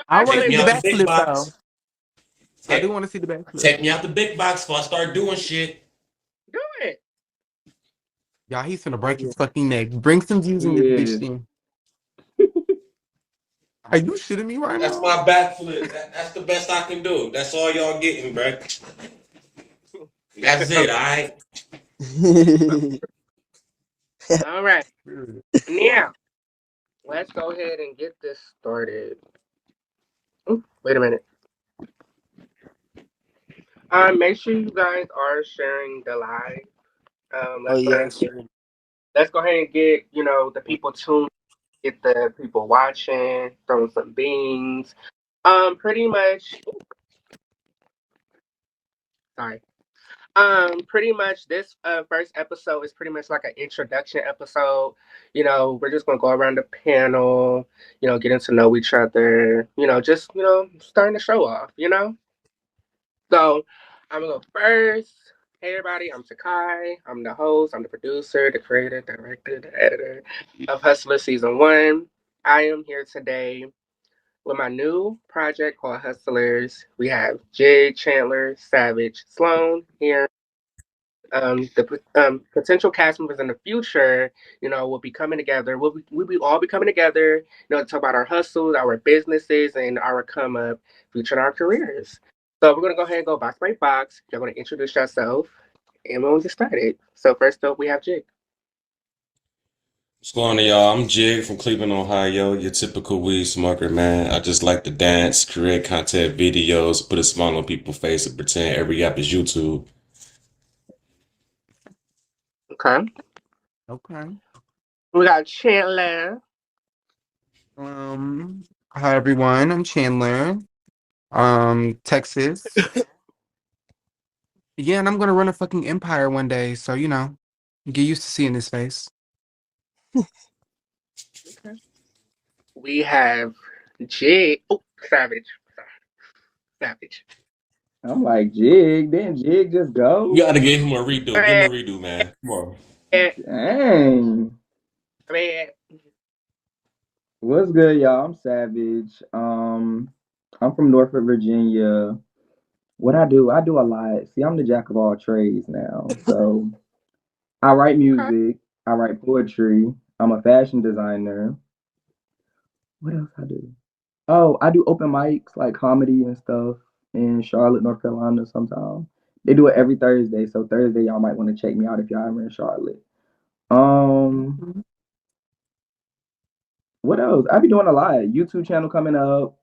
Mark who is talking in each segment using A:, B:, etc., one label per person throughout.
A: I want
B: Take
A: to
B: me
A: see the
B: out the big
A: backflip though.
B: box.
A: I do
B: Take,
A: want to see the backflip.
B: take me out the big box before I start doing shit.
C: Do it.
A: Y'all, he's gonna break his fucking neck. Bring some views in this bitch
D: Yeah.
A: thing. Are you shitting me right
B: That's
A: now?
B: my backflip. That's the best I can do. That's all y'all getting, bro. That's it, all right?
C: All right. Now, let's go ahead and get this started. Ooh, wait a minute. Make sure you guys are sharing the live.
E: Oh
C: Let's go ahead
E: yeah,
C: and let's go ahead and get the people tuned, get the people watching, throwing some beans. Pretty much. Sorry. Pretty much this first episode is pretty much like an introduction episode. We're just gonna go around the panel, getting to know each other, just starting the show off. So I'm gonna go first. Hey everybody, I'm Sakai. I'm the host, I'm the producer, the creator, director, the editor of Hustler Season 1. I am here today with my new project called Hustlers. We have Jigg, Chandler, Savage, Sloan here. The potential cast members in the future, will be coming together. We'll be all be coming together, to talk about our hustles, our businesses, and our come up, featuring our careers. So we're gonna go ahead and go box by box. You're gonna introduce yourself, and we'll get started. So first up, we have Jig.
B: What's going on, y'all? I'm Jig from Cleveland, Ohio. Your typical weed smoker, man. I just like to dance, create content videos, put a smile on people's face, and pretend every app is YouTube.
C: Okay.
A: Okay.
C: We got Chandler.
A: Hi everyone. I'm Chandler. Texas. Yeah, and I'm gonna run a fucking empire one day. So get used to seeing this face.
C: Okay. We have Jig. Oh, Savage. Savage.
D: I'm like, Jig, didn't Jig just
B: You
D: go?
B: gotta give him a redo. Give him
C: Man,
B: a redo, man. Come on.
D: Dang.
C: man.
D: What's good, y'all? I'm Savage. I'm from Norfolk, Virginia. What I do? I do a lot. See, I'm the jack of all trades now. So I write
C: Okay.
D: music, I write poetry, I'm a fashion designer. What else I do? Oh, I do open mics like comedy and stuff in Charlotte, North Carolina sometimes. They do it every Thursday, so Thursday y'all might want to check me out if y'all ever in Charlotte. Um,
A: Mhm.
D: what else? I be doing a lot. YouTube channel coming up.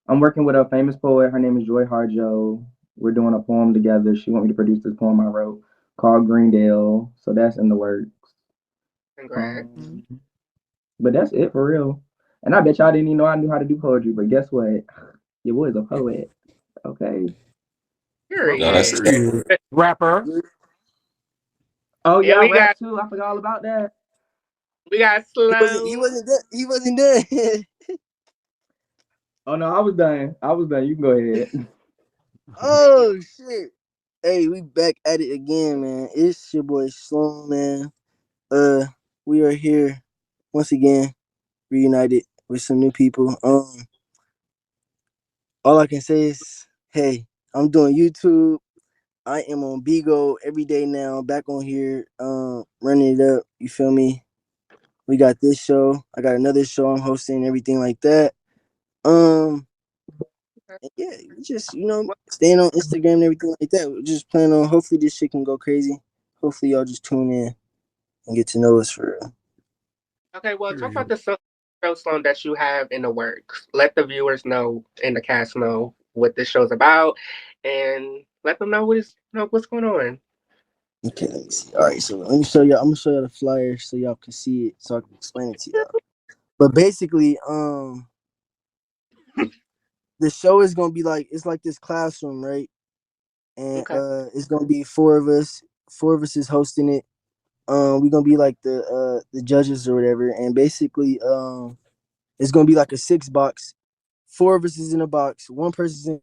D: I'm working with a famous poet. Her name is Joy Harjo. We're doing a poem together. She want me to produce this poem I wrote called Greendale. So that's in the works.
C: Congrats.
D: Um, but that's it for real. And I bet y'all didn't even know I knew how to do poetry. But guess what? Your boy's a poet. Okay.
B: No,
A: Okay,
B: that's
C: Period.
B: tough.
A: period. Rapper.
D: Oh
C: And
D: yeah, I
C: we
D: rap
C: got
D: too. I forgot all about that.
C: we got
E: he wasn't. He
C: Sloan.
E: wasn't done. He wasn't done.
D: Oh no, I was done. I was done. You can go ahead.
C: Thank you.
E: Oh shit! Hey, we back at it again, man. It's your boy Sloan, man. Uh, we are here once again, reunited with some new people. All I can say is, hey, I'm doing YouTube. I am on Bigo every day now. Back on here, running it up. You feel me? We got this show. I got another show I'm hosting, everything like that. Um, and yeah, we just staying on Instagram and everything like that. We're just planning on. Hopefully, this shit can go crazy. Hopefully, y'all just tune in and get to know us for real.
C: Okay, well, talk about
A: Period.
C: the show, Sloan, that you have in the works. Let the viewers know and the cast know what this show's about, and let them know what's going on.
E: Okay, let me see. All right, so let me show y'all. I'm gonna show y'all the flyer so y'all can see it, so I can explain it to y'all. But basically, the show is gonna be like it's like this classroom, right? And
C: Okay.
E: it's gonna be four of us. Four of us is hosting it. We're gonna be like the judges or whatever, and basically, it's gonna be like a six box. Four of us is in a box. One person's in.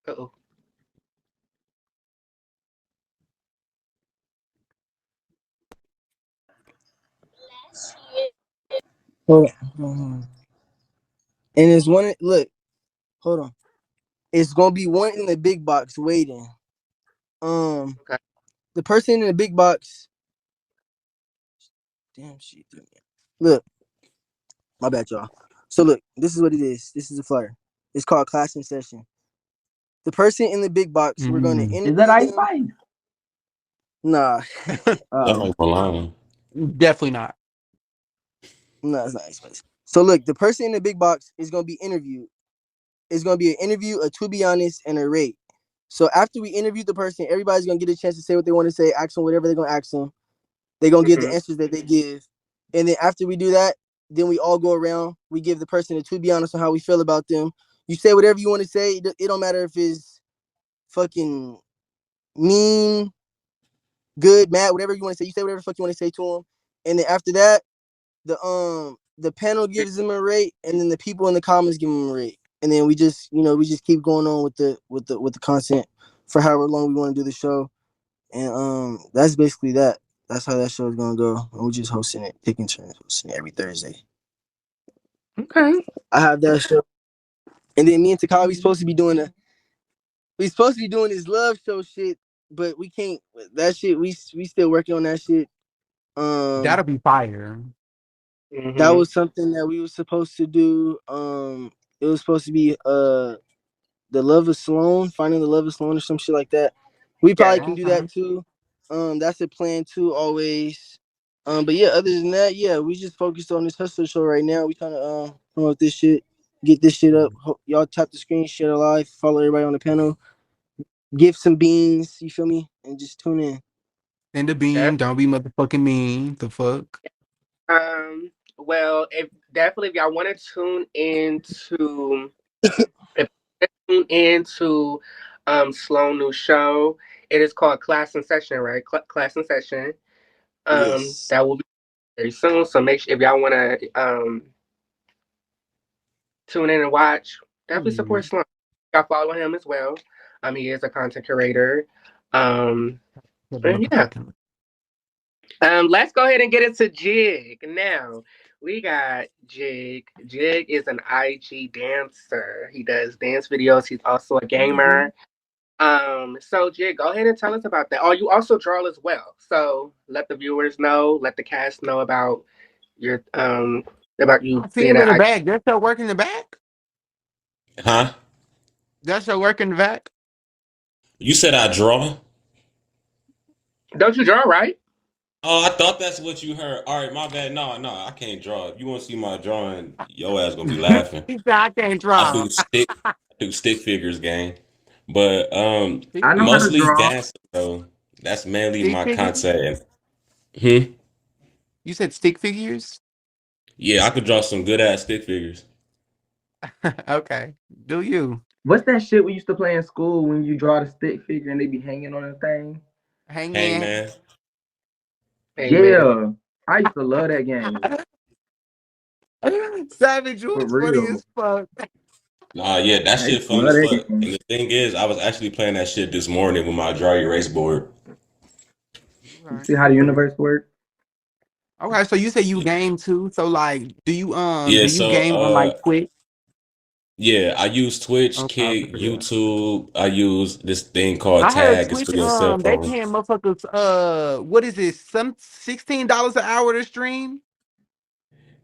C: Uh-oh.
E: Hold on. And it's one. Look, hold on. It's gonna be one in the big box waiting. Um,
C: Okay.
E: the person in the big box. Damn shit. Look, my bad, y'all. So look, this is what it is. This is a flyer. It's called Class in Session. The person in the big box, we're gonna
A: Mm.
D: Is that
E: interview
D: Ice
E: them.
D: Spice?
E: Nah,
B: That's
D: Oh,
B: like Malone.
A: Definitely not.
E: no, it's not expensive. So look, the person in the big box is gonna be interviewed. It's gonna be an interview, a to be honest, and a rate. So after we interview the person, everybody's gonna get a chance to say what they want to say, ask them whatever they're gonna ask them. They're gonna give the
C: Mm-hmm.
E: answers that they give, and then after we do that, then we all go around. We give the person a to be honest on how we feel about them. You say whatever you want to say. It don't matter if it's fucking mean, good, mad, whatever you want to say. You say whatever the fuck you want to say to them, and then after that, the panel gives them a rate, and then the people in the comments give them a rate, and then we just keep going on with the content for however long we want to do the show, and that's basically that. That's how that show is gonna go, and we're just hosting it, taking turns hosting it every Thursday.
C: Okay.
E: I have that show, and then me and Takai we supposed to be doing this love show shit, but we can't. That shit we still working on that shit.
A: That'll be fire.
E: That
C: Mm-hmm.
E: was something that we were supposed to do. It was supposed to be the love of Sloan, finding the love of Sloan or some shit like that. We
C: Yeah.
E: probably can do
A: Okay.
E: that too. That's a plan too, always. But yeah, other than that, yeah, we just focused on this hustler show right now. We kind of promote this shit, get this shit up. Y'all tap the screen, share it live, follow everybody on the panel, give some beans. You feel me? And just tune in.
A: Send a
C: Def-
A: beam. Don't be motherfucking mean. The fuck.
C: well, if definitely if y'all want to tune into if you tune into Sloan new show, it is called Class in Session, right? Class in Session.
E: Yes.
C: That will be very soon. So make sure if y'all want to tune in and watch, definitely support
A: Period.
C: Sloan. Y'all follow him as well. He is a content curator. Um,
A: That
C: and yeah.
A: motherfucking.
C: Let's go ahead and get into Jig. Now, we got Jig. Jig is an IG dancer. He does dance videos. He's also a gamer. So Jig, go ahead and tell us about that. Oh, you also draw as well. So let the viewers know, let the cast know your about you
A: I see
C: being
A: him
C: an
A: in the
C: IG.
A: back. That's your work in the back.
B: Huh?
A: That's your work in the back.
B: You said I draw?
C: Don't you draw, right?
B: Oh, I thought that's what you heard. All right, my bad. No, no, I can't draw. If you want to see my drawing, your ass gonna be laughing.
A: He said I can't
B: I
A: draw.
B: do stick, I do stick figures, gang. But
A: Stick
D: I know how to
A: figures.
B: mostly
D: draw.
B: dancing though. That's mainly
A: Stick
B: my
A: figures.
B: content. Hmm.
A: You said stick figures.
B: Yeah, I could draw some good ass stick figures.
A: Okay. Do you
D: What's that shit we used to play in school when you draw the stick figure and they be hanging on the thing?
A: hangman?
B: Hangman.
C: Amen.
D: Yeah, I used to love that game
A: Savage
D: for
A: was funny
D: real.
A: as fuck.
B: Nah, yeah, that
D: I
B: shit
D: used to
B: fun
D: love
B: as
D: that
B: fuck.
D: game.
B: And the thing is, I was actually playing that shit this morning with my dry erase board.
D: You
A: Okay.
D: see how the universe works?
A: Okay, so you say you game too. So like,
B: Yeah,
A: do you
B: so
A: game on like Twitch?
B: yeah, I use Twitch,
A: Okay,
B: Kick,
A: for real.
B: YouTube. I use this thing called
A: I heard
B: Tag. It's
A: Twitch,
B: for your cell
A: they
B: phone.
A: paying motherfuckers, what is it? Some $16 an hour to stream?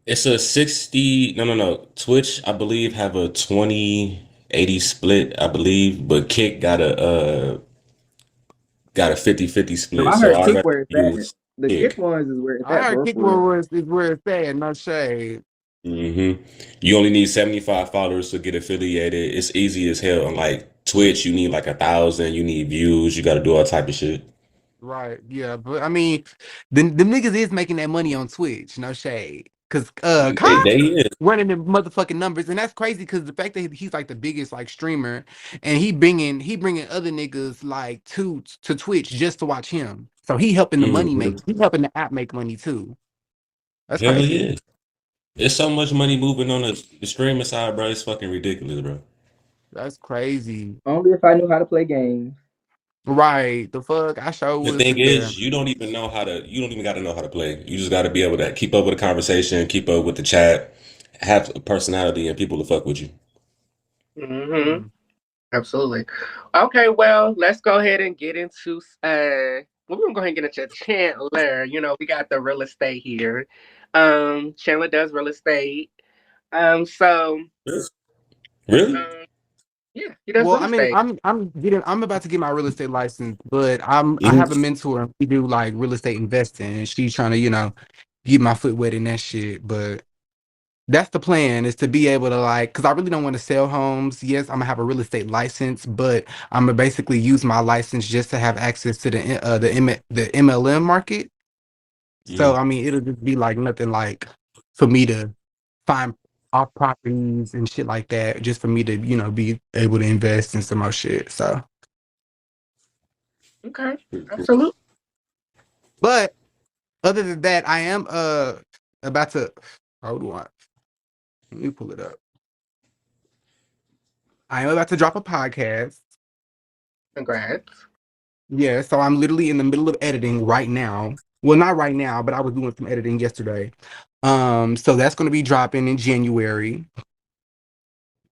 B: It's a 60, no, no, no. Twitch, I believe, have a 20/80 split, I believe, but Kick got a 50/50
D: No,
B: split.
D: I
B: So
D: heard
B: I'd
D: kick
B: rather
D: where it's at.
B: use
D: The kick
B: Kick.
D: ones is where it's
A: I
D: at,
A: heard
D: bro.
A: Kick
D: For real.
A: is where it's at, no shade.
B: hmm You only need 75 followers to get affiliated. It's easy as hell. On like Twitch, you need like 1,000. You need views. You got to do all type of shit.
A: Right, yeah, but I mean, them niggas is making that money on Twitch, no shade. Cause
B: They
A: Kai
B: they is.
A: running the motherfucking numbers, and that's crazy. Cause the fact that he's like the biggest like streamer, and he bringing other niggas like to Twitch just to watch him. So he helping the money
B: Mhm.
A: make. He helping the app make money too. That's
B: Hell
A: crazy.
B: yeah. There's so much money moving on the streaming side, bro. It's fucking ridiculous, bro.
A: That's crazy.
D: Only if I knew how to play games.
A: Right. The fuck? I sure
B: The
A: would
B: thing
A: sit there.
B: is, you don't even got to know how to play. You just got to be able to keep up with the conversation, keep up with the chat, have a personality, and people to fuck with you.
C: Mm-hmm. Absolutely. Okay, well, let's go ahead and get into we're gonna go ahead and get into Chandler. You know, we got the real estate here. Chandler does real estate. So
B: Really?
C: um yeah, he does
A: Well,
C: real
A: I mean,
C: estate.
A: I'm about to get my real estate license, but I
B: Hmm.
A: have a mentor and we do like real estate investing and she's trying to, get my foot wet in that shit. But that's the plan is to be able to like, because I really don't want to sell homes. Yes, I'm gonna have a real estate license, but I'm gonna basically use my license just to have access to the MLM market. So
B: Hmm.
A: I mean, it'll just be like nothing like for me to find off properties and shit like that, just for me to be able to invest in some more shit. So,
C: Okay,
B: Pretty cool.
C: absolutely.
A: but other than that, I am about to hold on. Let me pull it up. I am about to drop a podcast.
C: Congrats.
A: Yeah, so I'm literally in the middle of editing right now. Well, not right now, but I was doing some editing yesterday. So that's going to be dropping in January.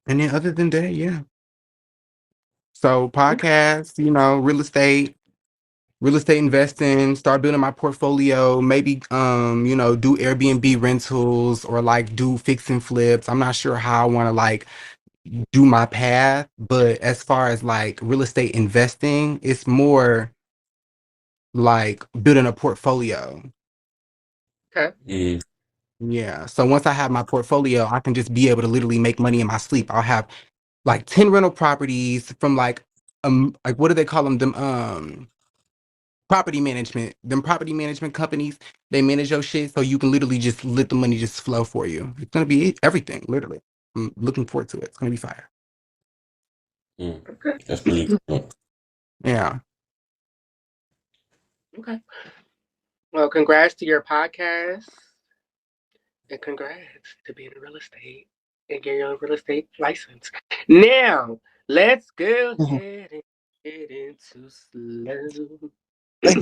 A: And then other than that, yeah. So
C: Okay.
A: podcasts, real estate investing, start building my portfolio, maybe do Airbnb rentals or like do fix and flips. I'm not sure how I want to like do my path, but as far as like real estate investing, it's more like building a portfolio.
C: Okay.
B: Hmm.
A: Yeah. So once I have my portfolio, I can just be able to literally make money in my sleep. I'll have like 10 rental properties from like what do they call them? Them property management companies, they manage your shit so you can literally just let the money just flow for you. It's gonna be everything, literally. I'm looking forward to it. It's gonna be fire.
B: Hmm.
C: Okay.
B: That's pretty cool.
A: Yeah.
C: Okay. Well, congrats to your podcast and congrats to being in real estate and getting your real estate license. Now, let's go ahead and get into slow.
E: Like,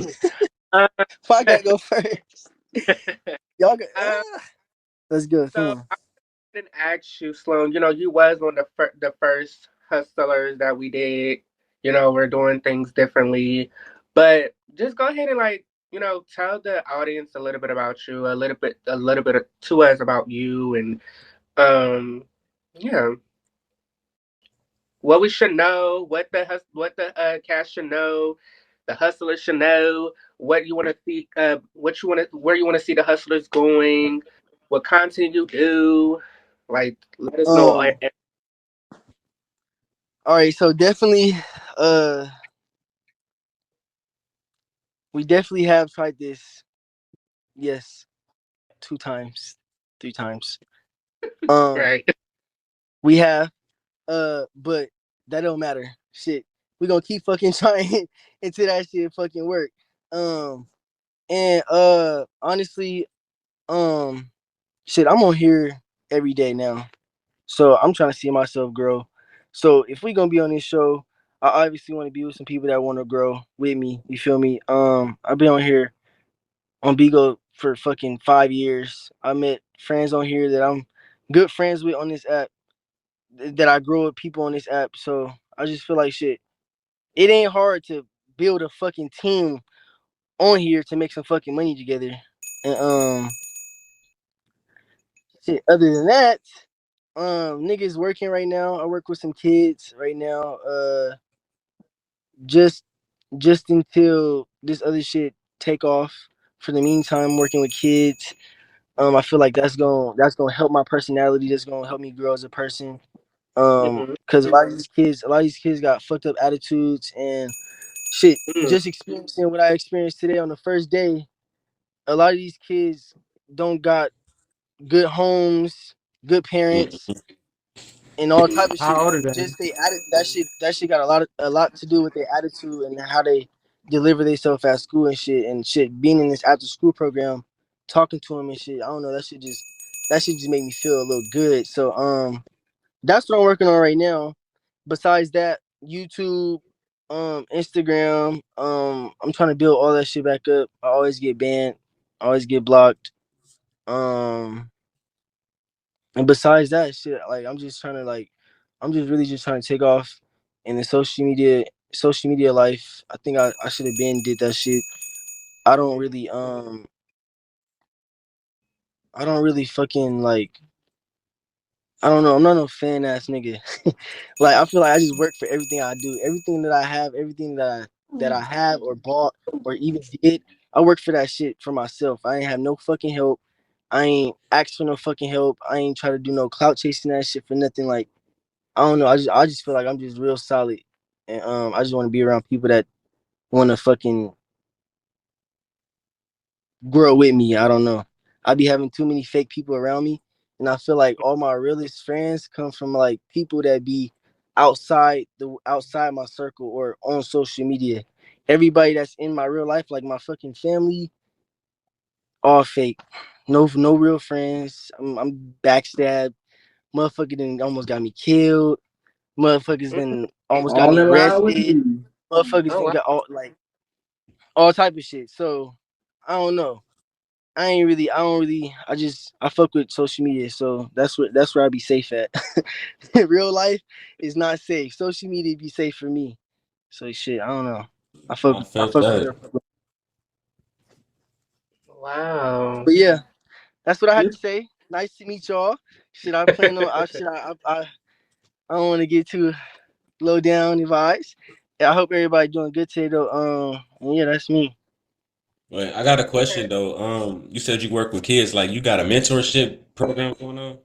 C: uh,
E: if I gotta go first, y'all go.
C: um,
E: Let's go. Come
C: so
E: on.
C: I didn't ask you, Sloan. You know, you was one of the first hustlers that we did. You know, we're doing things differently, but just go ahead and tell the audience a little bit about you, a little bit to us about you, and um, yeah, what we should know, what the cast should know, the hustlers should know, what you want to see, what you want to, where you want to see the hustlers going, what content you do, like let us know.
E: Um. All right. So definitely, uh, we definitely have tried this. Yes, 2 times, 3 times. Um,
C: Right.
E: we have. But that don't matter. Shit, we gonna keep fucking trying until that shit fucking work. Um, and honestly, um, shit, I'm on here every day now, so I'm trying to see myself grow. So if we gonna be on this show, I obviously want to be with some people that want to grow with me. You feel me? I've been on here on Bigo for fucking 5 years. I met friends on here that I'm good friends with on this app. That I grow with people on this app. So I just feel like shit. It ain't hard to build a fucking team on here to make some fucking money together. And shit. Other than that, niggas working right now. I work with some kids right now. Just just until this other shit take off. For the meantime, working with kids. I feel like that's gonna help my personality. That's gonna help me grow as a person.
C: Mm-hmm.
E: Because a lot of these kids got fucked up attitudes and shit.
C: Mm-hmm.
E: Just experiencing what I experienced today on the first day. A lot of these kids don't got good homes, good parents,
B: Mm.
E: and all type of shit.
A: How old are they?
E: Just they added that shit got a lot to do with their attitude and how they deliver themselves at school and shit being in this after school program, talking to them and shit. I don't know, that shit just make me feel a little good. So that's what I'm working on right now. Besides that, YouTube, Instagram. I'm trying to build all that shit back up. I always get banned. I always get blocked. Um, and besides that shit, like I'm just trying to like, I'm just really just trying to take off in the social media life. I think I should have been did that shit. I don't really I don't really fucking like I don't know. I'm not no fan ass nigga. Like I feel like I just work for everything I do. Everything that I have, everything that I have or bought or even did, I work for that shit for myself. I ain't have no fucking help. I ain't asked for no fucking help. I ain't try to do no clout chasing that shit for nothing. Like I don't know. I just feel like I'm just real solid, and I just want to be around people that want to fucking grow with me. I don't know. I be having too many fake people around me, and I feel like all my realest friends come from like people that be outside my circle or on social media. Everybody that's in my real life, like my fucking family, all fake. No real friends. I'm backstabbed. Motherfucker then almost got me killed. Motherfuckers then almost got
D: All
E: me
D: in line with
E: arrested.
D: me.
E: Motherfuckers
C: Oh
E: then
C: wow.
E: got all type of shit. So I don't know. I fuck with social media, so that's where I be safe at. Real life is not safe. Social media be safe for me. So shit, I don't know.
B: I
E: I
B: felt
E: fuck with
B: that.
E: her.
C: Wow.
E: But yeah, that's what I had
D: Yeah.
E: to say. Nice to meet y'all. Shit, I plan on I don't want to get too low down in vibes. Yeah, I hope everybody doing good today though. And yeah, that's me.
B: Wait, I got a
C: Okay.
B: question though. You said you work with kids. Like, you got a mentorship program going on? 'Cause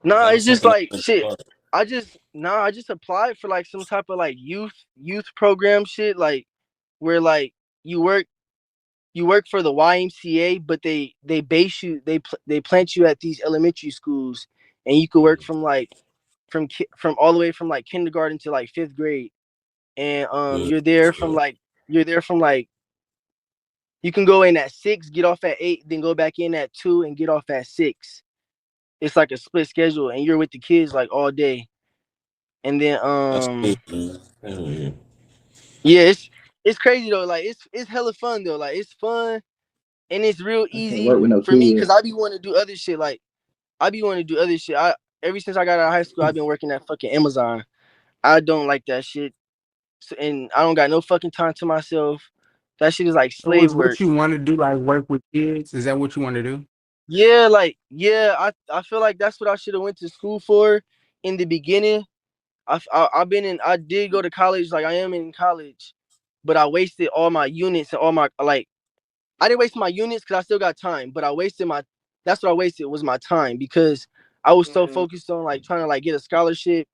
E: Nah,
B: that was
E: it's just
B: something I
E: like
B: wanted to
E: shit.
B: start.
E: I just applied for like some type of like youth program shit, like where like you work you work for the YMCA, but they base you they plant you at these elementary schools, and you could work from like from all the way from like kindergarten to like fifth grade, and
B: Good. That's good.
E: you're there from like you can go in at 6, get off at 8, then go back in at 2 and get off at 6. It's like a split schedule, and you're with the kids like all day. And then
B: That's good, man. Hell yeah.
E: yeah, it's crazy though. Like it's hella fun though. Like it's fun and it's real
D: I can't work
E: easy
D: with no
E: for me because
D: kids.
E: I be wanting to do other shit. Like I be wanting to do other shit. I ever since I got out of high school, I've been working at fucking Amazon. I don't like that shit, so, and I don't got no fucking time to myself. That shit is like
A: So
E: slave
A: was what
E: work.
A: you want to do, like work with kids? Is that what you want to do?
E: Yeah, like yeah, I feel like that's what I should have went to school for in the beginning. I did go to college, like I am in college, but I wasted all my units and all my like I didn't waste my units because I still got time, but I wasted my that's what I wasted was my time because I was so
C: Mm,
E: focused on like trying to like get a scholarship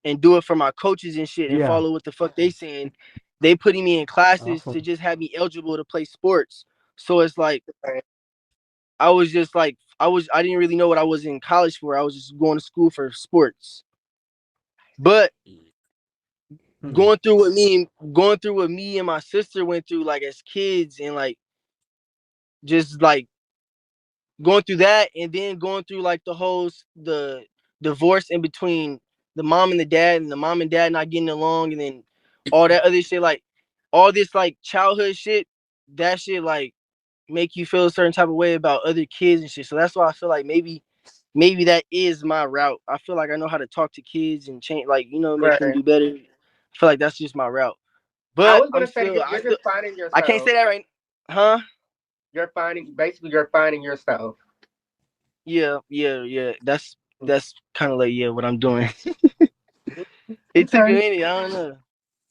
E: and do it for my coaches and shit and
A: Yeah.
E: follow what the fuck they saying. They putting me in classes
A: Awesome.
E: to just have me eligible to play sports. So it's like
C: right.
E: I was just like I didn't really know what I was in college for. I was just going to school for sports. But
A: Hmm.
E: going through what me and my sister went through like as kids and like just like going through that and then going through like the divorce in between the mom and the dad and the mom and dad not getting along and then all that other shit like all this like childhood shit that shit like make you feel a certain type of way about other kids and shit. So that's why I feel like maybe that is my route. I feel like I know how to talk to kids and change like make them
C: Right.
E: do better. I feel like that's just my route.
C: I
E: But
C: was gonna say
E: I
C: you're
E: still
C: just finding
E: I can't
C: yourself.
E: say that right. Huh?
C: You're finding yourself.
E: Yeah. That's kind of like yeah what I'm doing. It took a
C: Okay.
E: minute. I don't know,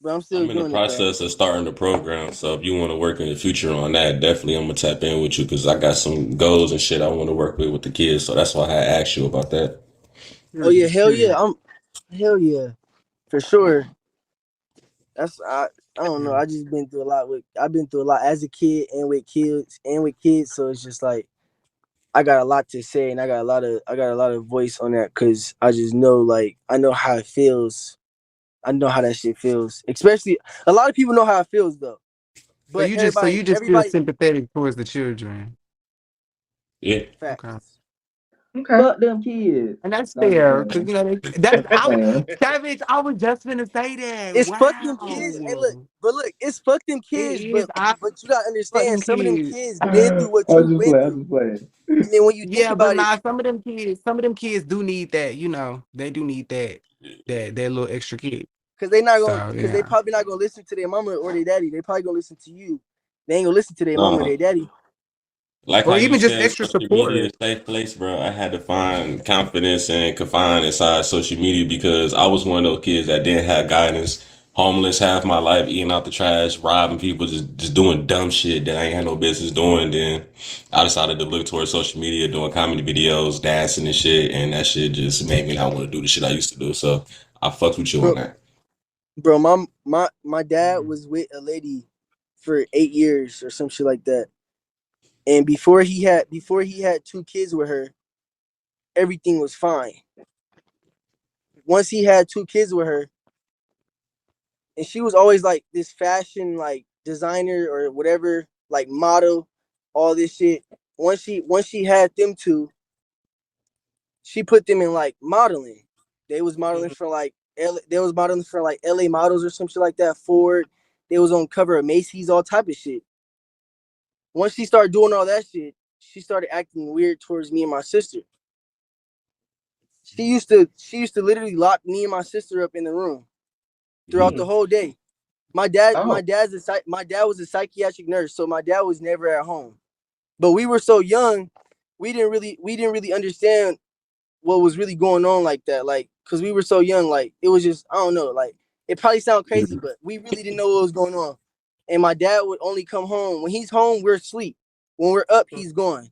E: but I'm still
B: I'm in the
E: doing it though.
B: process of starting the program, so if you want to work in the future on that, definitely I'm gonna tap in with you because I got some goals and shit I want to work with the kids. So that's why I asked you about that.
E: Oh yeah,
A: Period.
E: hell yeah.
A: Period.
E: Hell yeah for sure. That's I don't know.
A: Yeah.
E: I just been through a lot with. I've been through a lot as a kid and with kids. So it's just like I got a lot to say and I got a lot of voice on that because I just know like I know how it feels. I know how that shit feels. Especially a lot of people know how it feels though.
A: So
E: But
A: you just feel
E: everybody
A: sympathetic towards the children.
B: Yeah.
A: Okay.
E: facts.
C: Okay.
D: Fuck them kids.
A: And that's
D: No, I'm just
A: fair, because
D: playing.
A: you know that's
D: Just
A: I was
D: playing.
A: Savage. I was just gonna say that.
E: It's fuck them kids. Hey, look,
A: Wow,
E: but look, it's fuck them
A: it
E: kids.
A: is.
E: But
A: I
E: but you gotta
A: fuck
E: understand,
A: them
E: some of them
A: kids.
E: kids been through
D: I
E: what
D: was
E: you
D: just
E: went
D: playing. I was
E: through.
D: just playing.
E: And then when you think
A: Yeah, but
E: about it,
A: nah, some of them kids do need that. You know, they do need that little extra kid. So
E: because they
A: yeah,
E: probably not gonna listen to their mama or their daddy. They probably gonna listen to you. They ain't gonna listen to their mama or
B: No.
E: their daddy.
B: Like how
A: or
B: you
A: even just
B: said,
A: extra
B: social media is
A: support.
B: a safe place, bro. I had to find confidence and confine inside social media because I was one of those kids that didn't have guidance, homeless half my life, eating out the trash, robbing people, just doing dumb shit that I ain't had no business doing. Then I decided to look towards social media, doing comedy videos, dancing and shit, and that shit just made me not want to do the shit I used to do. So I fucked with you on
E: Bro,
B: that.
E: bro, my dad was with a lady for 8 years or some shit like that. And before he had 2 kids with her, everything was fine. Once he had 2 kids with her, and she was always like this fashion like designer or whatever, like model, all this shit. Once she had them two, she put them in like modeling. They was modeling for like they was modeling for like LA models or some shit like that. Ford. They was on cover of Macy's, all type of shit. Once she started doing all that shit, she started acting weird towards me and my sister. She used to literally lock me and my sister up in the room throughout the
C: Mm.
E: whole day. My dad,
C: Oh.
E: my dad was a psychiatric nurse, so my dad was never at home. But we were so young, we didn't really understand what was really going on like that. Like, cause we were so young, like it was just I don't know, like it probably sounds crazy, but we really didn't know what was going on. And my dad would only come home when he's home. We're asleep. When we're up, he's gone.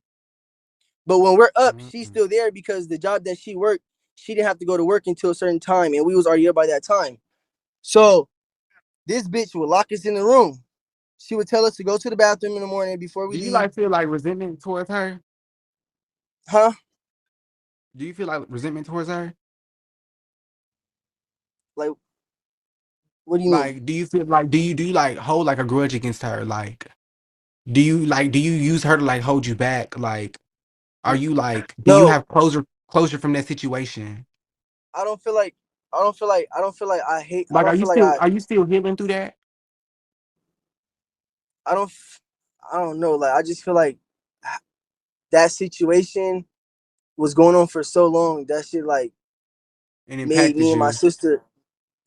E: But when we're up, she's
A: Mhm.
E: still there because the job that she worked, she didn't have to go to work until a certain time, and we was already up by that time. So this bitch would lock us in the room. She would tell us to go to the bathroom in the morning before we
A: Do you
E: leave.
A: like feel like resentment towards her?
E: Huh?
A: Do you feel like resentment towards her?
E: Like, what do you mean?
A: Like, do you feel like do you like hold like a grudge against her? Like, do you use her to like hold you back? Like, are you like do you
E: No,
A: have closure from that situation?
E: I don't feel like I don't feel like I hate. I
A: Like,
E: don't feel like
A: are you still healing through that?
E: I don't I don't know. Like I just feel like that situation was going on for so long. That shit like
A: And
E: made
A: impacted
E: me and my
A: you?
E: sister.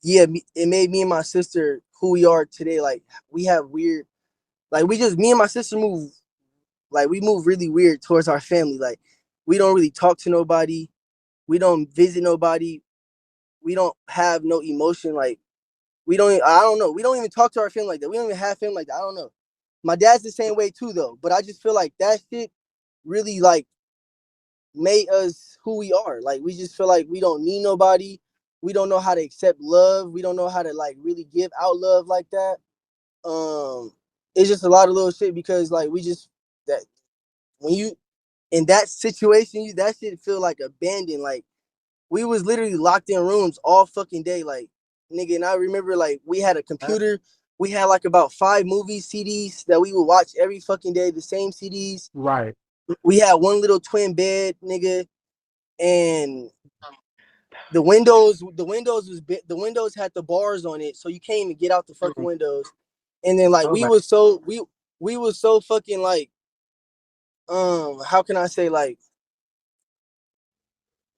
E: Yeah, it made me and my sister who we are today. Like we have weird. Like we just me and my sister move. Like we move really weird towards our family. Like we don't really talk to nobody. We don't visit nobody. We don't have no emotion. Like we don't. I don't know. We don't even talk to our family like that. We don't even have family like that. I don't know. My dad's the same way too, though. But I just feel like that shit really like made us who we are. Like we just feel like we don't need nobody. We don't know how to accept love. We don't know how to like really give out love like that. Um, it's just a lot of little shit because like we just that when you in that situation, you that shit feel like abandoned. Like we was literally locked in rooms all fucking day, like nigga. And I remember like we had a computer. We had like about 5 movie CDs that we would watch every fucking day. The same CDs.
A: Right.
E: We had one little twin bed, nigga, and the windows had the bars on it, so you can't even get out the fucking
C: Mm.
E: windows. And then like
C: Oh my.
E: we was so fucking like how can I say like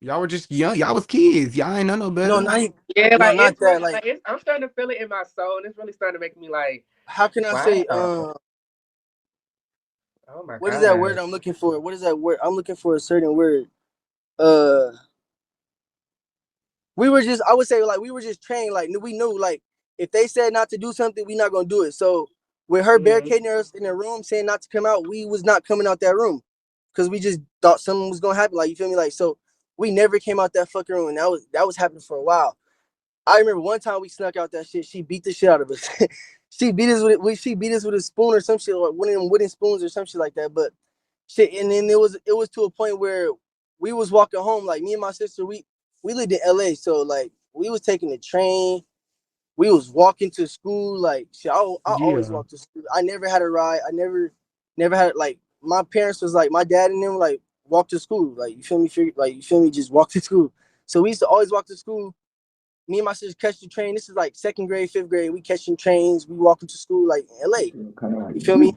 A: Y'all were just young. Y'all was kids. Y'all ain't know no
E: no
A: better.
E: not even,
C: Yeah,
E: no
C: like
E: not
C: it's
E: that
C: really
E: like
C: like I'm starting to feel it in my soul, and it's really starting to make me like,
E: how can I say
C: wow. Oh my
E: what is that
C: gosh.
E: word I'm looking for? What is that word? I'm looking for a certain word. Uh, we were just, I would say, like, we were just trained. Like, we knew, like, if they said not to do something, we not gonna do it. So, with her
C: Mm-hmm.
E: barricading us in the room, saying not to come out, we was not coming out that room because we just thought something was gonna happen. Like, you feel me? Like, so we never came out that fucking room, and that was happening for a while. I remember one time we snuck out that shit. She beat the shit out of us. She beat us with a spoon or some shit, or one of them wooden spoons or some shit like that. But shit, and then it was to a point where we was walking home. Like me and my sister, we lived in LA, so like we was taking the train. We was walking to school. Like shit, I always
A: Yeah.
E: walked to school. I never had a ride. I never had like my parents was like my dad and them like walk to school. Like you feel me? Like you feel me? Just walk to school. So we used to always walk to school. Me and my sister catch the train. This is like second grade, fifth grade. We catching trains. We walking to school like in LA.
D: Kind of like
E: You feel me?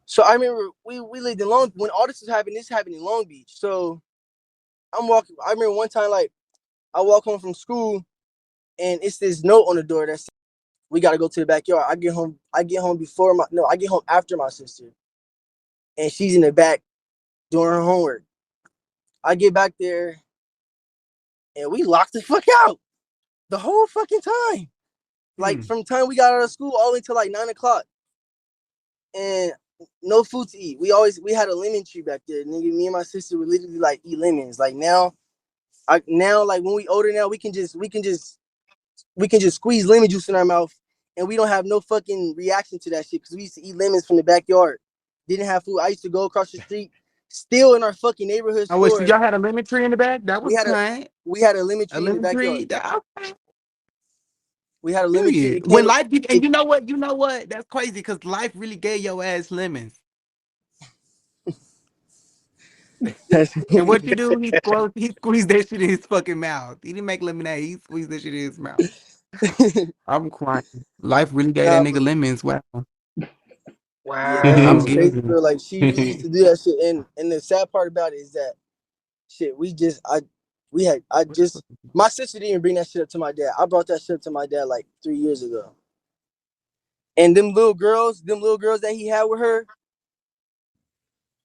E: So I remember we lived in Long when all this was happening. This happened in Long Beach. So I'm walking. I remember one time like I walk home from school and it's this note on the door that says we got to go to the backyard. I get home. I get home before my no. I get home after my sister, and she's in the back doing her homework. I get back there and we locked the fuck out the whole fucking time. Like
A: Hmm.
E: from the time we got out of school all the way till like 9 o'clock, and no food to eat. We had a lemon tree back there. Nigga, me and my sister would literally like eat lemons. Like now, now like when we older now, we can just squeeze lemon juice in our mouth, and we don't have no fucking reaction to that shit because we used to eat lemons from the backyard. Didn't have food. I used to go across the street, still in our fucking neighborhood
A: I wish
E: store.
A: y'all had a lemon tree in the back. That
E: We
A: was
E: had a
A: kind.
E: we had a lemon
A: A
E: tree in the
A: lemon
E: backyard.
A: tree. That, okay.
E: We had a lemon tree.
A: Period.
E: It
A: When
E: came.
A: life give, and
E: It,
A: you know what? You know what? That's crazy because life really gave your ass lemons.
E: that's,
A: And what you do? He squeezed that shit in his fucking mouth. He didn't make lemonade. He squeezed that shit in his mouth. I'm crying. Life really gave that
E: nah,
A: nigga
E: but
A: lemons. Wow.
E: yeah, that shit
A: I'm
E: was
C: Wow.
E: crazy,
A: giggling.
E: bro. Like she really used to do that shit, and the sad part about it is that shit. I
A: What the
E: just
A: fuck?
E: my sister didn't even bring that shit up to my dad. I brought that shit up to my dad like 3 years ago. And them little girls that he had with her,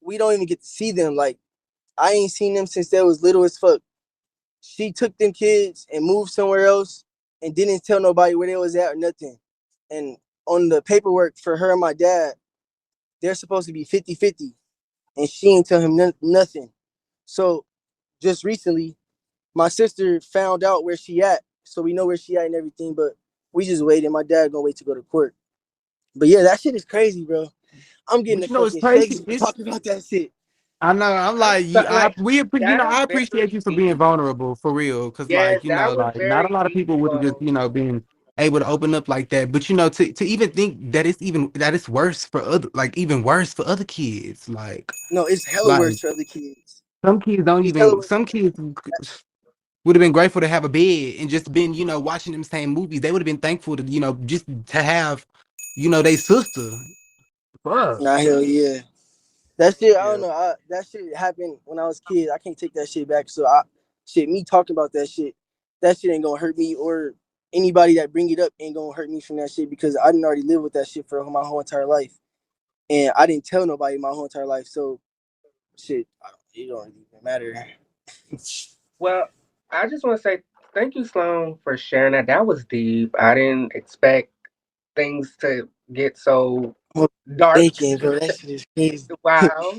E: we don't even get to see them. Like I ain't seen them since they was little as fuck. She took them kids and moved somewhere else and didn't tell nobody where they was at or nothing. And on the paperwork for her and my dad, they're supposed to be 50-50, and she ain't tell him nothing. So just recently, my sister found out where she at, so we know where she at and everything. But we just waiting. My dad gonna wait to go to court. But yeah, that shit is crazy, bro. I'm getting
A: But
E: the
A: you know it's
E: fucking
A: crazy.
E: shakes
A: It's
E: talking about that shit.
A: I know. I'm
C: I'm
A: like
C: so,
A: you.
C: like
A: You
C: that
A: know
C: is
A: I
C: very
A: appreciate you for being
C: deep.
A: vulnerable for real. Cause
C: Yes,
A: like you know
C: that was
A: like not a
C: very
A: lot of
C: deep,
A: people would have just
C: Sloan.
A: been able to open up like that. But you know to even think that it's worse for other like even worse for other kids.
E: No, it's hella
A: Like
E: worse for other kids.
A: some kids don't
E: It's hella
A: even
E: worse.
A: some kids would have been grateful to have a bed and just been watching them same movies. They would have been thankful to just to have they sister. Fuck.
E: Nah, hell yeah. That shit, I don't
C: Yeah.
E: know. That shit happened when I was a kid. I can't take that shit back. Shit, me talking about that shit ain't gonna hurt me or anybody that bring it up ain't gonna hurt me from that shit because I didn't already live with that shit for my whole entire life, and I didn't tell nobody my whole entire life. So shit, it don't really even matter.
C: Well, I just want to say thank you, Sloan, for sharing that. That was deep. I didn't expect things to get so
E: What you
C: dark.
E: thinking, bro? That shit is crazy.
C: Wow.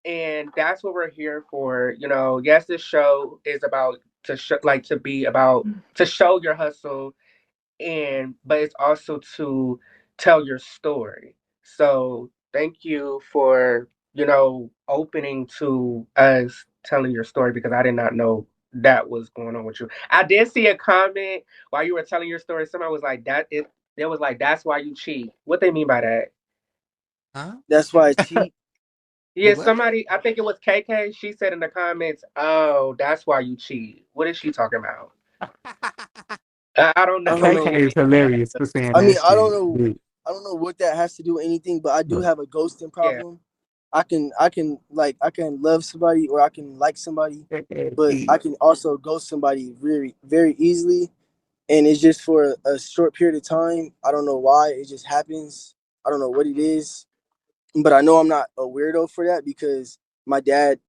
C: And that's what we're here for. Yes, this show is about to be about to show your hustle, and but it's also to tell your story. So thank you for opening to us telling your story because I did not know that was going on with you. I did see a comment while you were telling your story. Somebody was like that it there was like that's why you cheat. What they mean by that?
A: Huh?
E: That's why I cheat.
C: Yeah,
A: What?
C: somebody, I think it was KK. She said in the comments, "Oh, that's why you cheat." What is she talking about? I don't
E: I don't
C: know.
A: KK
E: know.
A: is hilarious for saying
E: I mean,
A: that shit. Dude.
E: I don't know what that has to do with anything, but I do
A: But
E: have a ghosting
C: Yeah.
E: problem. I can love somebody or I can like somebody, but I
A: KK,
E: can also ghost somebody very very easily, and it's just for a short period of time. I don't know why it just happens. I don't know what it is, but I know I'm not a weirdo for that because my dad,